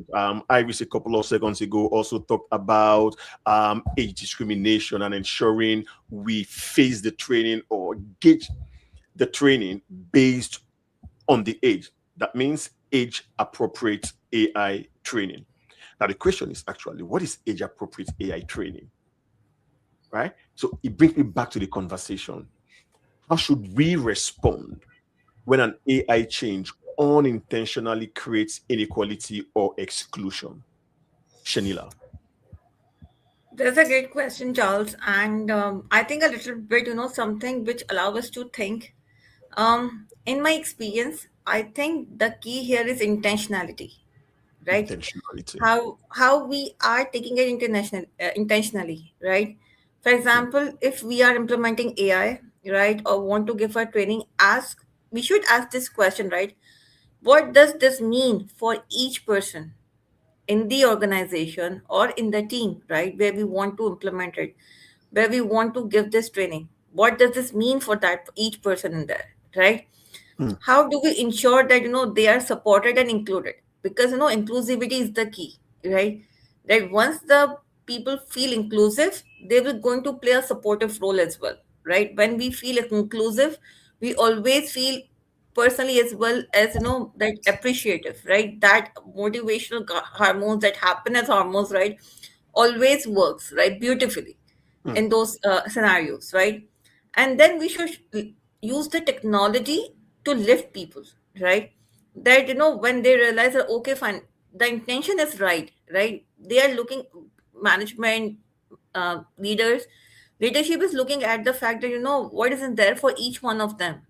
Iris, a couple of seconds ago, also talked about age discrimination and ensuring we phase the training or gauge the training based on the age. That means age-appropriate AI training. Now, the question is actually, what is age-appropriate AI training? Right? So it brings me back to the conversation. How should we respond when an AI change unintentionally creates inequality or exclusion? Shanila. That's a great question, Charles. And I think a little bit, something which allows us to think. In my experience, I think the key here is intentionality, right? Intentionality. How we are taking it intentionally, right? For example, if we are implementing AI, right, or want to give a training, we should ask this question, right? What does this mean for each person in the organization or in the team, right, where we want to implement it, where we want to give this training? What does this mean for each person in there, right? How do we ensure that they are supported and included? Because inclusivity is the key, right? That once the people feel inclusive, they will going to play a supportive role as well, right? When we feel inclusive, we always feel personally as well as that appreciative, right? That motivational hormones, that happiness hormones, right, always works, right, beautifully in those scenarios, right? And then we should use the technology to lift people, right? That when they realize that, okay, fine, the intention is right, they are looking, management, leadership is looking at the fact that what is in there for each one of them,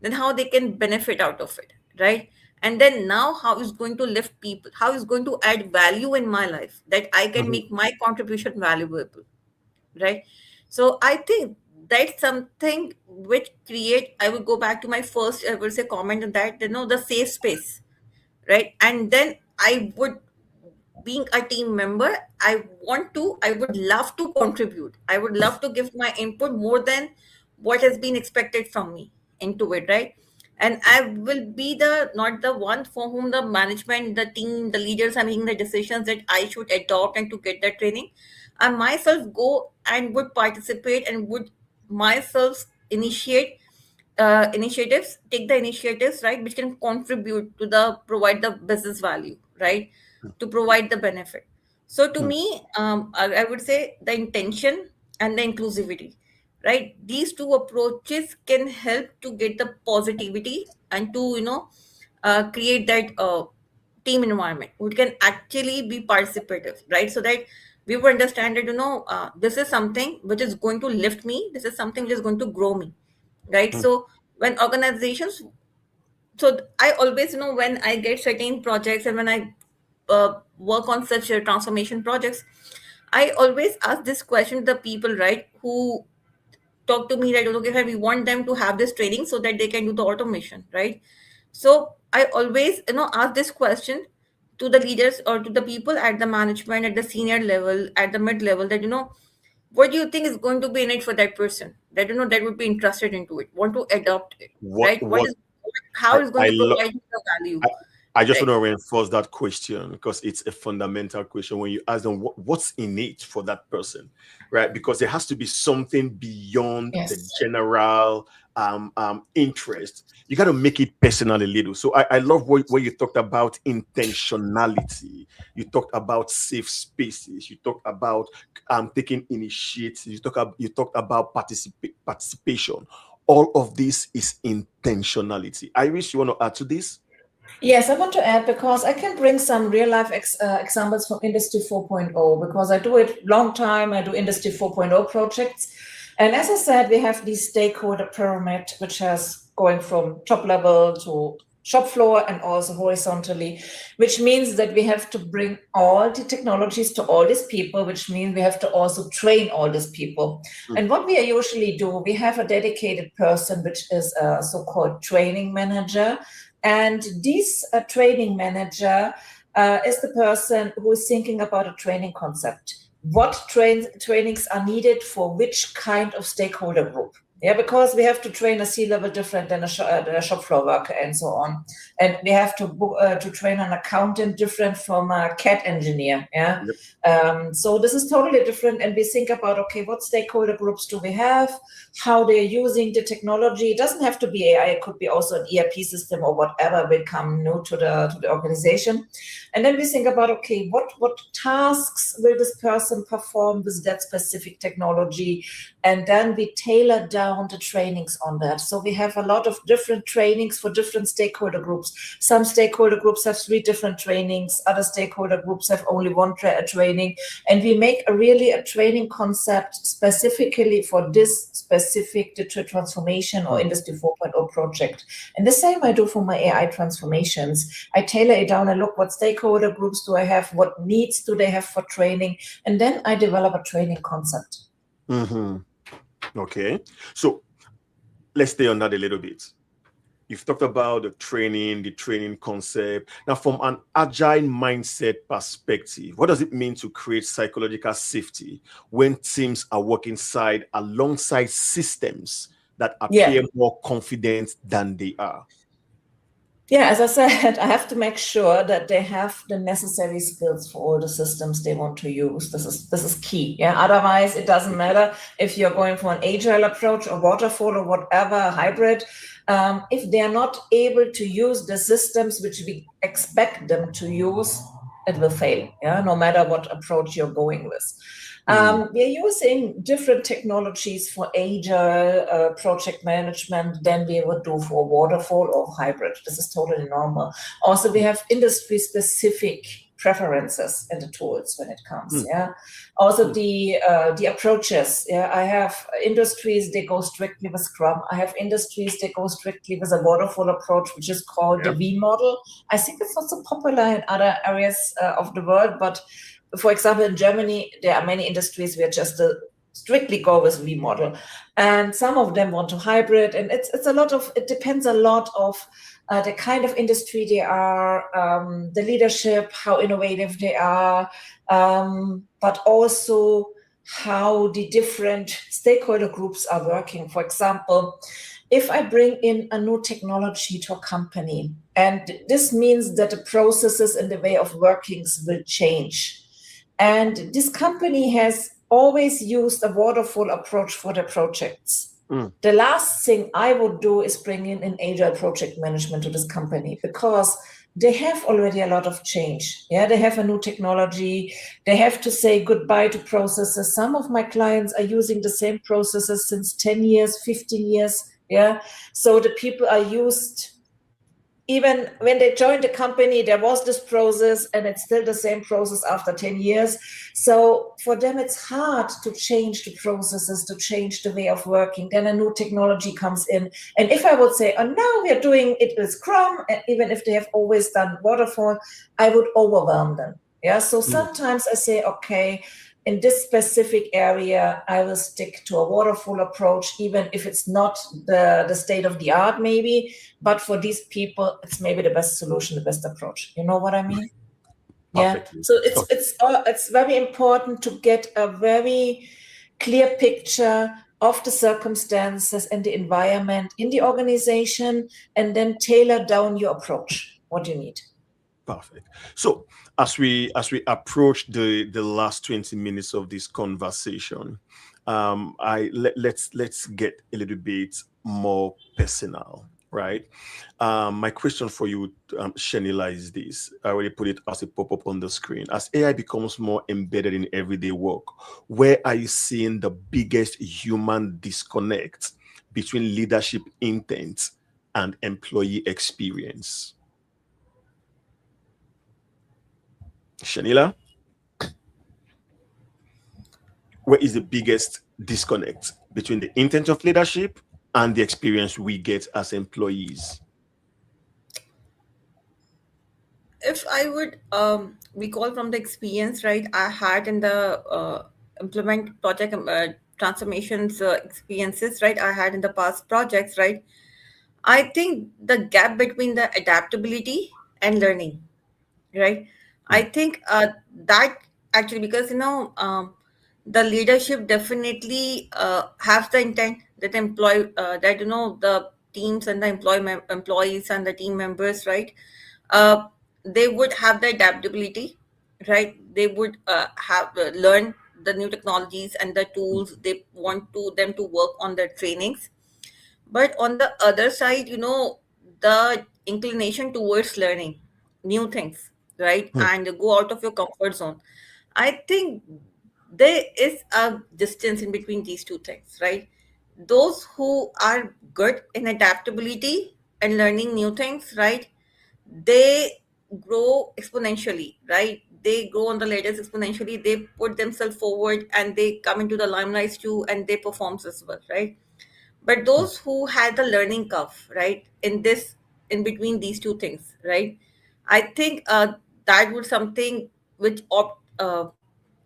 then how they can benefit out of it, right? And then now how is going to lift people, how is going to add value in my life, that I can make my contribution valuable, right? So I think that's something which I would go back to my first, I would say, comment on that, the safe space, right? And then being a team member, I would love to contribute. I would love to give my input more than what has been expected from me into it, right? And I will be not the one for whom the management, the team, the leaders are making the decisions that I should adopt and to get that training. I myself go and would participate and would myself initiate initiatives, take the initiatives, right, which can contribute to provide the business value, right, to provide the benefit. So to me, I would say the intention and the inclusivity, right, these two approaches can help to get the positivity and to create that team environment which can actually be participative, right, so that we will understand that this is something which is going to lift me, this is something which is going to grow me, right. So when organizations, so I always when I get certain projects and when I work on such transformation projects, I always ask this question to the people, right, who talk to me, right, okay, we want them to have this training so that they can do the automation, right. So I always ask this question to the leaders or to the people at the management, at the senior level, at the mid level, that what do you think is going to be in it for that person that that would be interested into it, want to adopt it, right, how is going to provide the value. I just want to reinforce that question because it's a fundamental question when you ask them what's in it for that person, right? Because there has to be something beyond the general interest. You got to make it personal a little. So I love where you talked about intentionality. You talked about safe spaces. You talked about taking initiatives. You talked about participation. All of this is intentionality. Iris, you want to add to this? Yes, I want to add because I can bring some real life examples from Industry 4.0 because I do it long time. I do Industry 4.0 projects. And as I said, we have this stakeholder pyramid, which has going from top level to shop floor and also horizontally, which means that we have to bring all the technologies to all these people, which means we have to also train all these people. And what we usually do, we have a dedicated person, which is a so-called training manager. And this training manager is the person who is thinking about a training concept. What trainings are needed for which kind of stakeholder group? Yeah, because we have to train a C-level different than a shop floor worker and so on. And we have to train an accountant different from a CAD engineer. Yeah. Yep. So this is totally different. And we think about, okay, what stakeholder groups do we have? How they're using the technology. It doesn't have to be AI. It could be also an ERP system or whatever will come new to the organization. And then we think about, okay, what tasks will this person perform with that specific technology? And then we tailor down the trainings on that. So we have a lot of different trainings for different stakeholder groups. Some stakeholder groups have 3 different trainings. Other stakeholder groups have only 1 training. And we make a training concept specifically for this specific digital transformation or Industry 4.0 project. And the same I do for my AI transformations. I tailor it down and look what stakeholder groups do I have, what needs do they have for training, and then I develop a training concept. Mm-hmm. Okay, so let's stay on that a little bit. You've talked about the training concept. Now, from an agile mindset perspective, what does it mean to create psychological safety when teams are working alongside systems that appear more confident than they are? Yeah, as I said, I have to make sure that they have the necessary skills for all the systems they want to use. This is key. Yeah, otherwise it doesn't matter if you're going for an agile approach or waterfall or whatever, hybrid. If they are not able to use the systems which we expect them to use, it will fail. Yeah, no matter what approach you're going with. We're using different technologies for agile project management than we would do for waterfall or hybrid. This is totally normal. Also, we have industry-specific preferences in the tools when it comes. Yeah. Also, the approaches. Yeah, I have industries they go strictly with Scrum. I have industries that go strictly with a waterfall approach, which is called the V model. I think it's not so popular in other areas of the world, but for example, in Germany, there are many industries where just strictly go with V model, and some of them want to hybrid. And it depends a lot of the kind of industry they are, the leadership, how innovative they are, but also how the different stakeholder groups are working. For example, if I bring in a new technology to a company, and this means that the processes and the way of workings will change. And this company has always used a waterfall approach for their projects. The last thing I would do is bring in an agile project management to this company, because they have already a lot of change. Yeah, they have a new technology. They have to say goodbye to processes. Some of my clients are using the same processes since 10 years, 15 years. Yeah, so the people are used. Even when they joined the company, there was this process, and it's still the same process after 10 years. So for them, it's hard to change the processes, to change the way of working. Then a new technology comes in. And if I would say, oh, now we are doing it with Scrum, and even if they have always done waterfall, I would overwhelm them. Yeah. So sometimes I say, okay, in this specific area, I will stick to a waterfall approach, even if it's not the state of the art, maybe. But for these people, it's maybe the best solution, the best approach. You know what I mean? Yeah. Perfectly. So it's very important to get a very clear picture of the circumstances and the environment in the organization, and then tailor down your approach, what you need. Perfect. So as we approach the last 20 minutes of this conversation, let's get a little bit more personal, right? My question for you, Shanila, is this. I already put it as a pop-up on the screen. As AI becomes more embedded in everyday work, where are you seeing the biggest human disconnect between leadership intent and employee experience? Shanila, where is the biggest disconnect between the intent of leadership and the experience we get as employees? If I would recall from the experience, right, I had in the implement project transformations experiences, right, I had in the past projects, right, I think the gap between the adaptability and learning, right, I think that actually, because the leadership definitely has the intent that the teams and the employees and the team members, right, they would have the adaptability, right, they would have learn the new technologies and the tools. They want them to work on their trainings. But on the other side, the inclination towards learning new things, right, and go out of your comfort zone. I think there is a distance in between these two things, right? Those who are good in adaptability and learning new things, right, they grow exponentially, right? They grow on the ladders exponentially. They put themselves forward and they come into the limelight too, and they perform as well, right? But those who had the learning curve, right, in between these two things, right, I think that would something which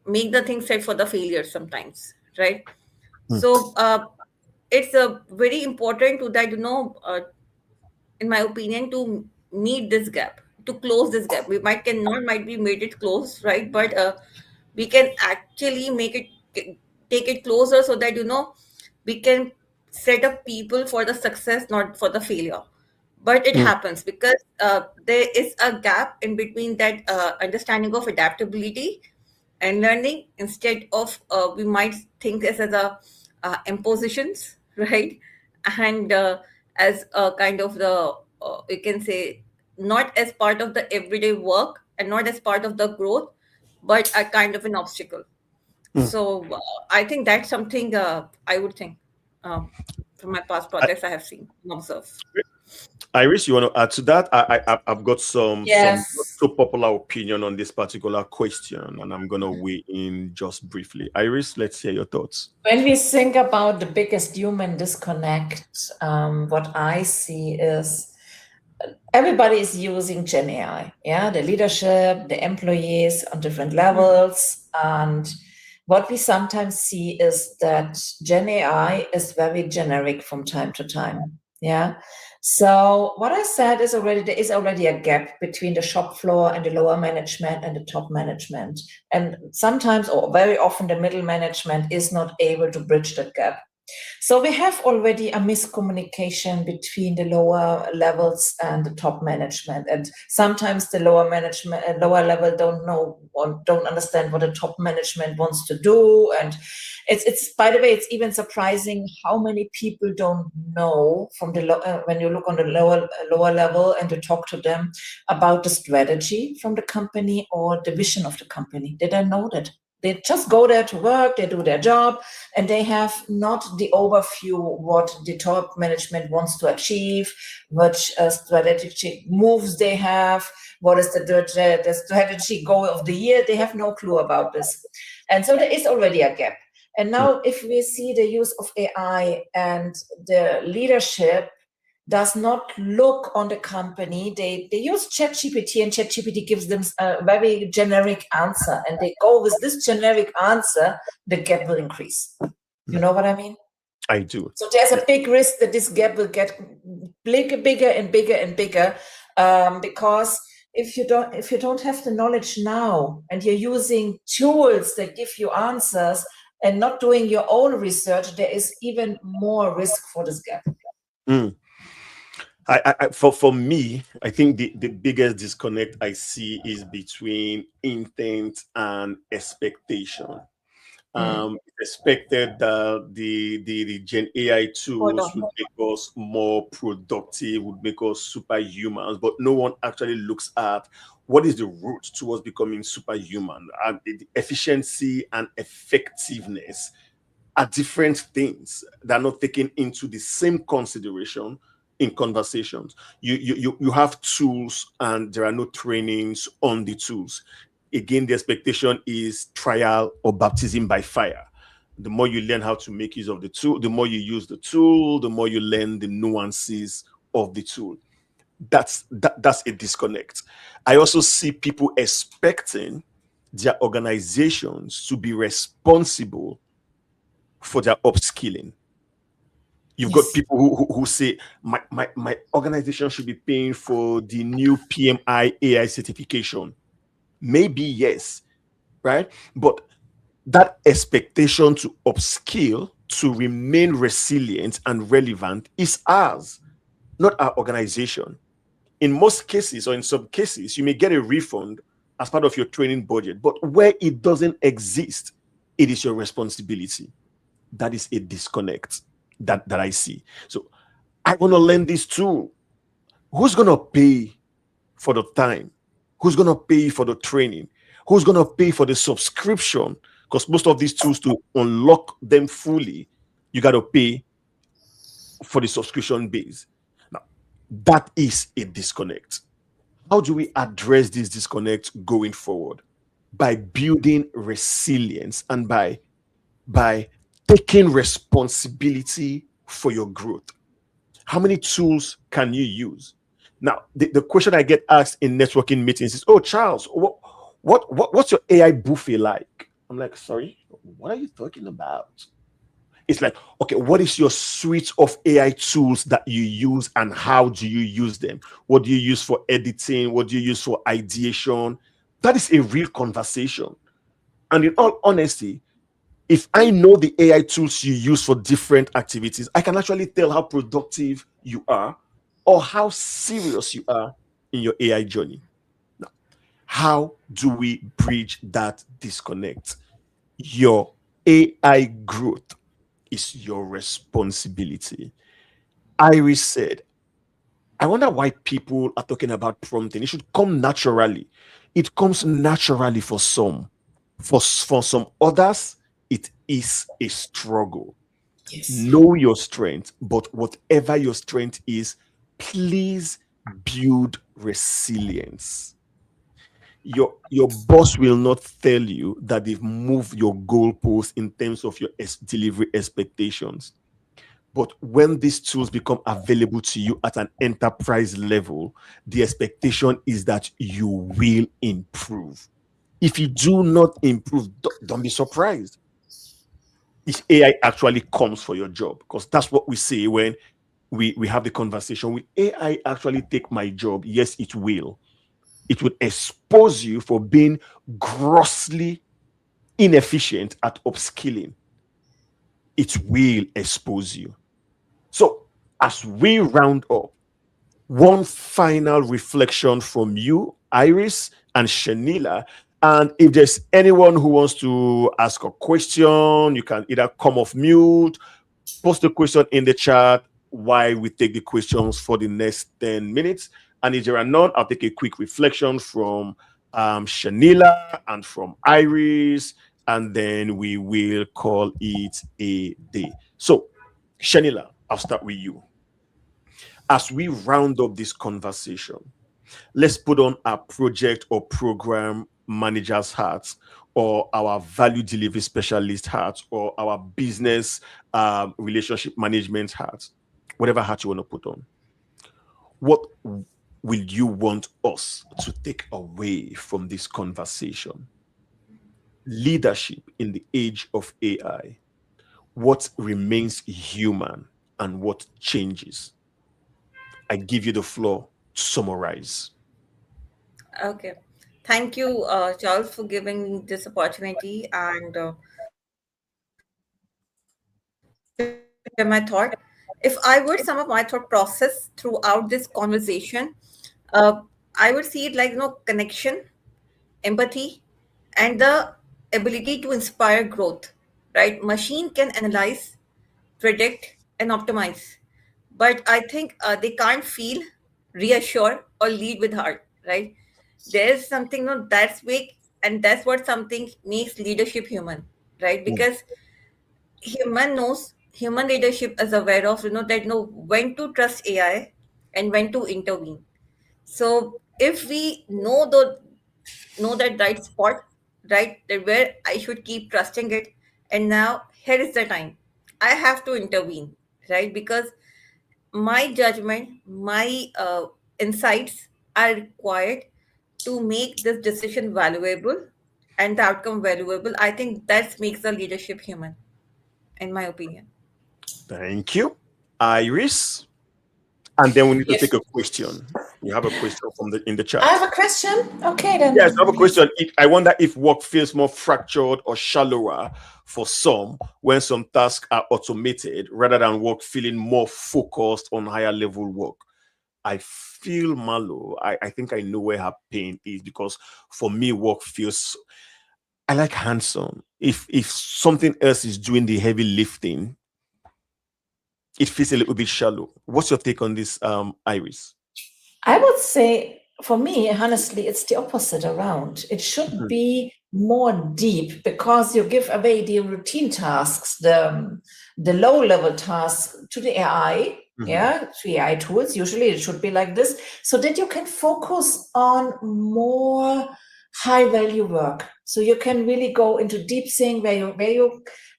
make the thing set for the failure sometimes, right? So it's very important to that, in my opinion, to meet this gap, to close this gap. We might be made it close, right? But we can actually take it closer, so that we can set up people for the success, not for the failure. But it happens because there is a gap in between that understanding of adaptability and learning, instead of we might think this as a impositions, right, and as a kind of the you can say, not as part of the everyday work and not as part of the growth, but a kind of an obstacle. So I think that's something I would think from my past projects I have seen and observed. Iris, you want to add to that? I've got some so popular opinion on this particular question, and I'm going to weigh in just briefly. Iris, let's hear your thoughts. When we think about the biggest human disconnect, what I see is everybody is using Gen AI. Yeah, the leadership, the employees on different levels, and what we sometimes see is that Gen AI is very generic from time to time. Yeah. So what I said is there is already a gap between the shop floor and the lower management and the top management. And sometimes, or very often, the middle management is not able to bridge that gap. So we have already a miscommunication between the lower levels and the top management, and sometimes the lower management and lower level don't know or don't understand what the top management wants to do. And it's by the way, it's even surprising how many people don't know from the when you look on the lower level and you talk to them about the strategy from the company or the vision of the company. They don't know that. They just go there to work, they do their job, and they have not the overview what the top management wants to achieve, which strategic moves they have, what is the strategy goal of the year. They have no clue about this. And so there is already a gap. And now if we see the use of AI and the leadership does not look on the company, they use ChatGPT, and ChatGPT gives them a very generic answer, and they go with this generic answer, the gap will increase. You know what I mean? I do. So there's a big risk that this gap will get bigger and bigger and bigger, because if you don't have the knowledge now and you're using tools that give you answers and not doing your own research, there is even more risk for this gap. For me, I think the biggest disconnect I see is between intent and expectation. Expected that the Gen AI tools would make us more productive, would make us superhumans, but no one actually looks at what is the route towards becoming superhuman. And the efficiency and effectiveness are different things that are not taken into the same consideration in conversations. You have tools and there are no trainings on the tools. Again, the expectation is trial or baptism by fire. The more you learn how to make use of the tool, the more you use the tool, the more you learn the nuances of the tool. That's a disconnect. I also see people expecting their organizations to be responsible for their upskilling. You've got people who say, my organization should be paying for the new PMI AI certification. Maybe yes, right? But that expectation to upskill, to remain resilient and relevant is ours, not our organization. In most cases, or in some cases, you may get a refund as part of your training budget, but where it doesn't exist, it is your responsibility. That is a disconnect that I see. So I want to learn this tool. Who's going to pay for the time? Who's going to pay for the training? Who's going to pay for the subscription? Because most of these tools, to unlock them fully, you got to pay for the subscription base. Now, that is a disconnect. How do we address this disconnect going forward? By building resilience and by taking responsibility for your growth. How many tools can you use? Now, the question I get asked in networking meetings is, "Oh, Charles, what's your AI buffet like?" I'm like, "Sorry, what are you talking about?" It's like, okay, what is your suite of AI tools that you use and how do you use them? What do you use for editing? What do you use for ideation? That is a real conversation. And in all honesty, if I know the AI tools you use for different activities, I can actually tell how productive you are or how serious you are in your AI journey. Now, how do we bridge that disconnect? Your AI growth is your responsibility. Iris said, I wonder why people are talking about prompting. It should come naturally. It comes naturally for some. For some others, it is a struggle. Yes. Know your strength, but whatever your strength is, please build resilience. Your boss will not tell you that they've moved your goalposts in terms of your delivery expectations. But when these tools become available to you at an enterprise level, the expectation is that you will improve. If you do not improve, don't be surprised if AI actually comes for your job, because that's what we say when we have the conversation. Will AI actually take my job? Yes, it will. It would expose you for being grossly inefficient at upskilling. it will expose you. So, as we round up, one final reflection from you, Iris and Shanila. And if there's anyone who wants to ask a question, you can either come off mute, post a question in the chat while we take the questions for the next 10 minutes. And if there are none, I'll take a quick reflection from Shanila and from Iris, and then we will call it a day. So, Shanila, I'll start with you. As we round up this conversation, let's put on our project or program manager's hats, or our value delivery specialist hats, or our business relationship management hats, whatever hat you want to put on. What will you want us to take away from this conversation? Leadership in the age of AI. What remains human and what changes? I give you the floor to summarize. Okay. Thank you, Charles, for giving me this opportunity and share my thought. If I would sum up my thought process throughout this conversation, I would see it like connection, empathy, and the ability to inspire growth. Right? Machine can analyze, predict, and optimize, but I think they can't feel, reassure, or lead with heart. Right? There's something that's big, and that's what something makes leadership human. Right? Because human leadership is aware of that when to trust AI and when to intervene. So if we know that right spot, right, that where I should keep trusting it, and now here is the time I have to intervene, right? Because my judgment, my insights are required to make this decision valuable and the outcome valuable. I think that makes the leadership human, in my opinion. Thank you, Iris. And then we need to Yes. take a question. You have a question from in the chat. I have a question. Okay, then. Yes, I have a question. I wonder if work feels more fractured or shallower for some when some tasks are automated rather than work feeling more focused on higher level work. I feel Malo. I think I know where her pain is, because for me, work feels, I like hands-on. If something else is doing the heavy lifting, it feels a little bit shallow. What's your take on this, Iris? I would say, for me, honestly, it's the opposite around. It should be more deep, because you give away the routine tasks, the low-level tasks to the AI, to AI tools. Usually it should be like this, so that you can focus on more high-value work. So you can really go into deep thing where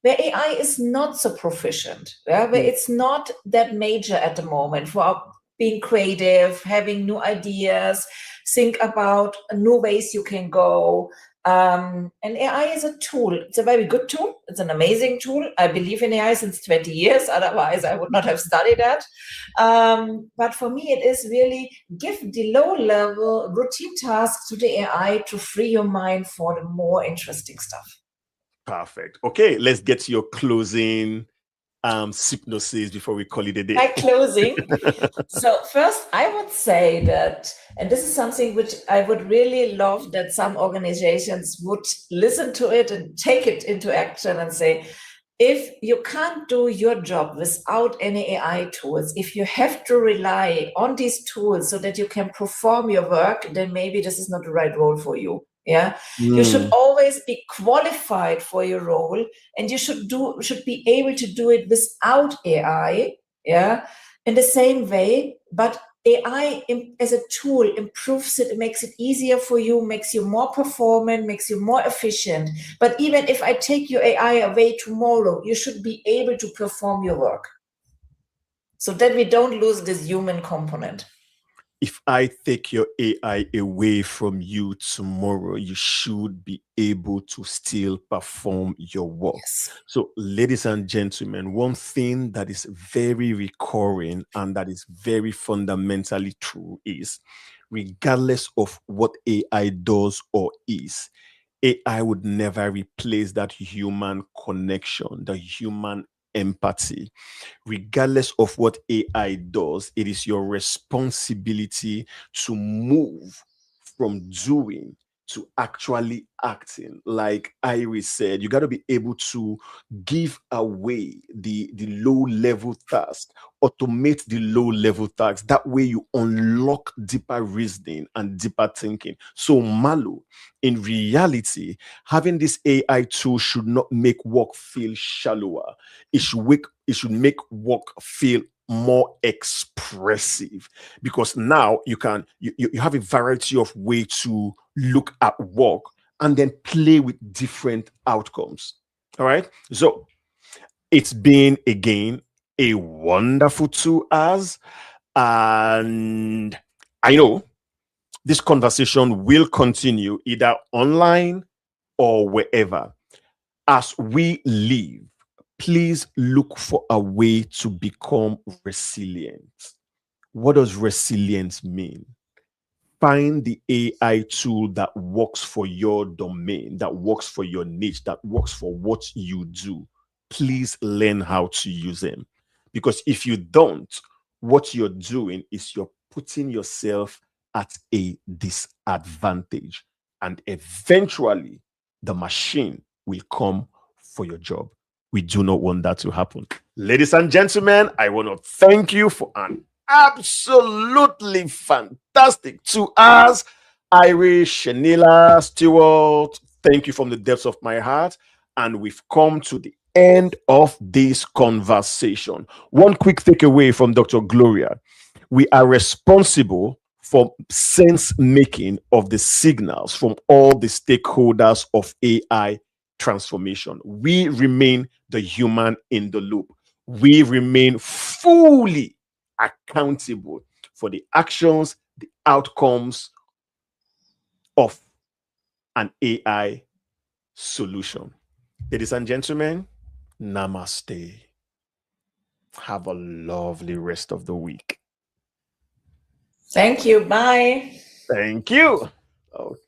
AI is not so proficient, where it's not that major at the moment for being creative, having new ideas, think about new ways you can go. And AI is a tool. It's a very good tool. It's an amazing tool. I believe in AI since 20 years. Otherwise, I would not have studied that. But for me, it is really give the low-level routine tasks to the AI to free your mind for the more interesting stuff. Perfect. Okay, let's get to your closing hypnosis before we call it a day. My closing. So first, I would say that, and this is something which I would really love that some organizations would listen to it and take it into action and say, if you can't do your job without any AI tools, if you have to rely on these tools so that you can perform your work, then maybe this is not the right role for you. Yeah, you should always be qualified for your role, and you should be able to do it without AI. Yeah, in the same way, but AI as a tool improves it, makes it easier for you, makes you more performant, makes you more efficient. But even if I take your AI away tomorrow, you should be able to perform your work, so that we don't lose this human component. If I take your AI away from you tomorrow, you should be able to still perform your work. Yes. So, ladies and gentlemen, one thing that is very recurring and that is very fundamentally true is, regardless of what AI does or is, AI would never replace that human connection, the human empathy. Regardless of what AI does, it is your responsibility to move from doing to actually acting. Like Iris said, you got to be able to give away the low level task, automate the low level tasks. That way you unlock deeper reasoning and deeper thinking. So Malu, in reality, having this AI tool should not make work feel shallower. It should make work feel more expressive, because now you have a variety of way to look at work and then play with different outcomes. All right, so it's been again a wonderful 2 hours, and I know this conversation will continue either online or wherever. As we leave, please look for a way to become resilient. What does resilience mean? Find the AI tool that works for your domain, that works for your niche, that works for what you do. Please learn how to use them. Because if you don't, what you're doing is you're putting yourself at a disadvantage. And eventually, the machine will come for your job. We do not want that to happen. Ladies and gentlemen, I want to thank you for an absolutely fantastic 2 hours. Iris, Shanila, Stewart, thank you from the depths of my heart. And we've come to the end of this conversation. One quick takeaway from Dr. Gloria. We are responsible for sense making of the signals from all the stakeholders of AI transformation. We remain the human in the loop. We remain fully accountable for the actions, the outcomes of an AI solution. Ladies and gentlemen, namaste. Have a lovely rest of the week. Thank you. Bye. Thank you. Okay.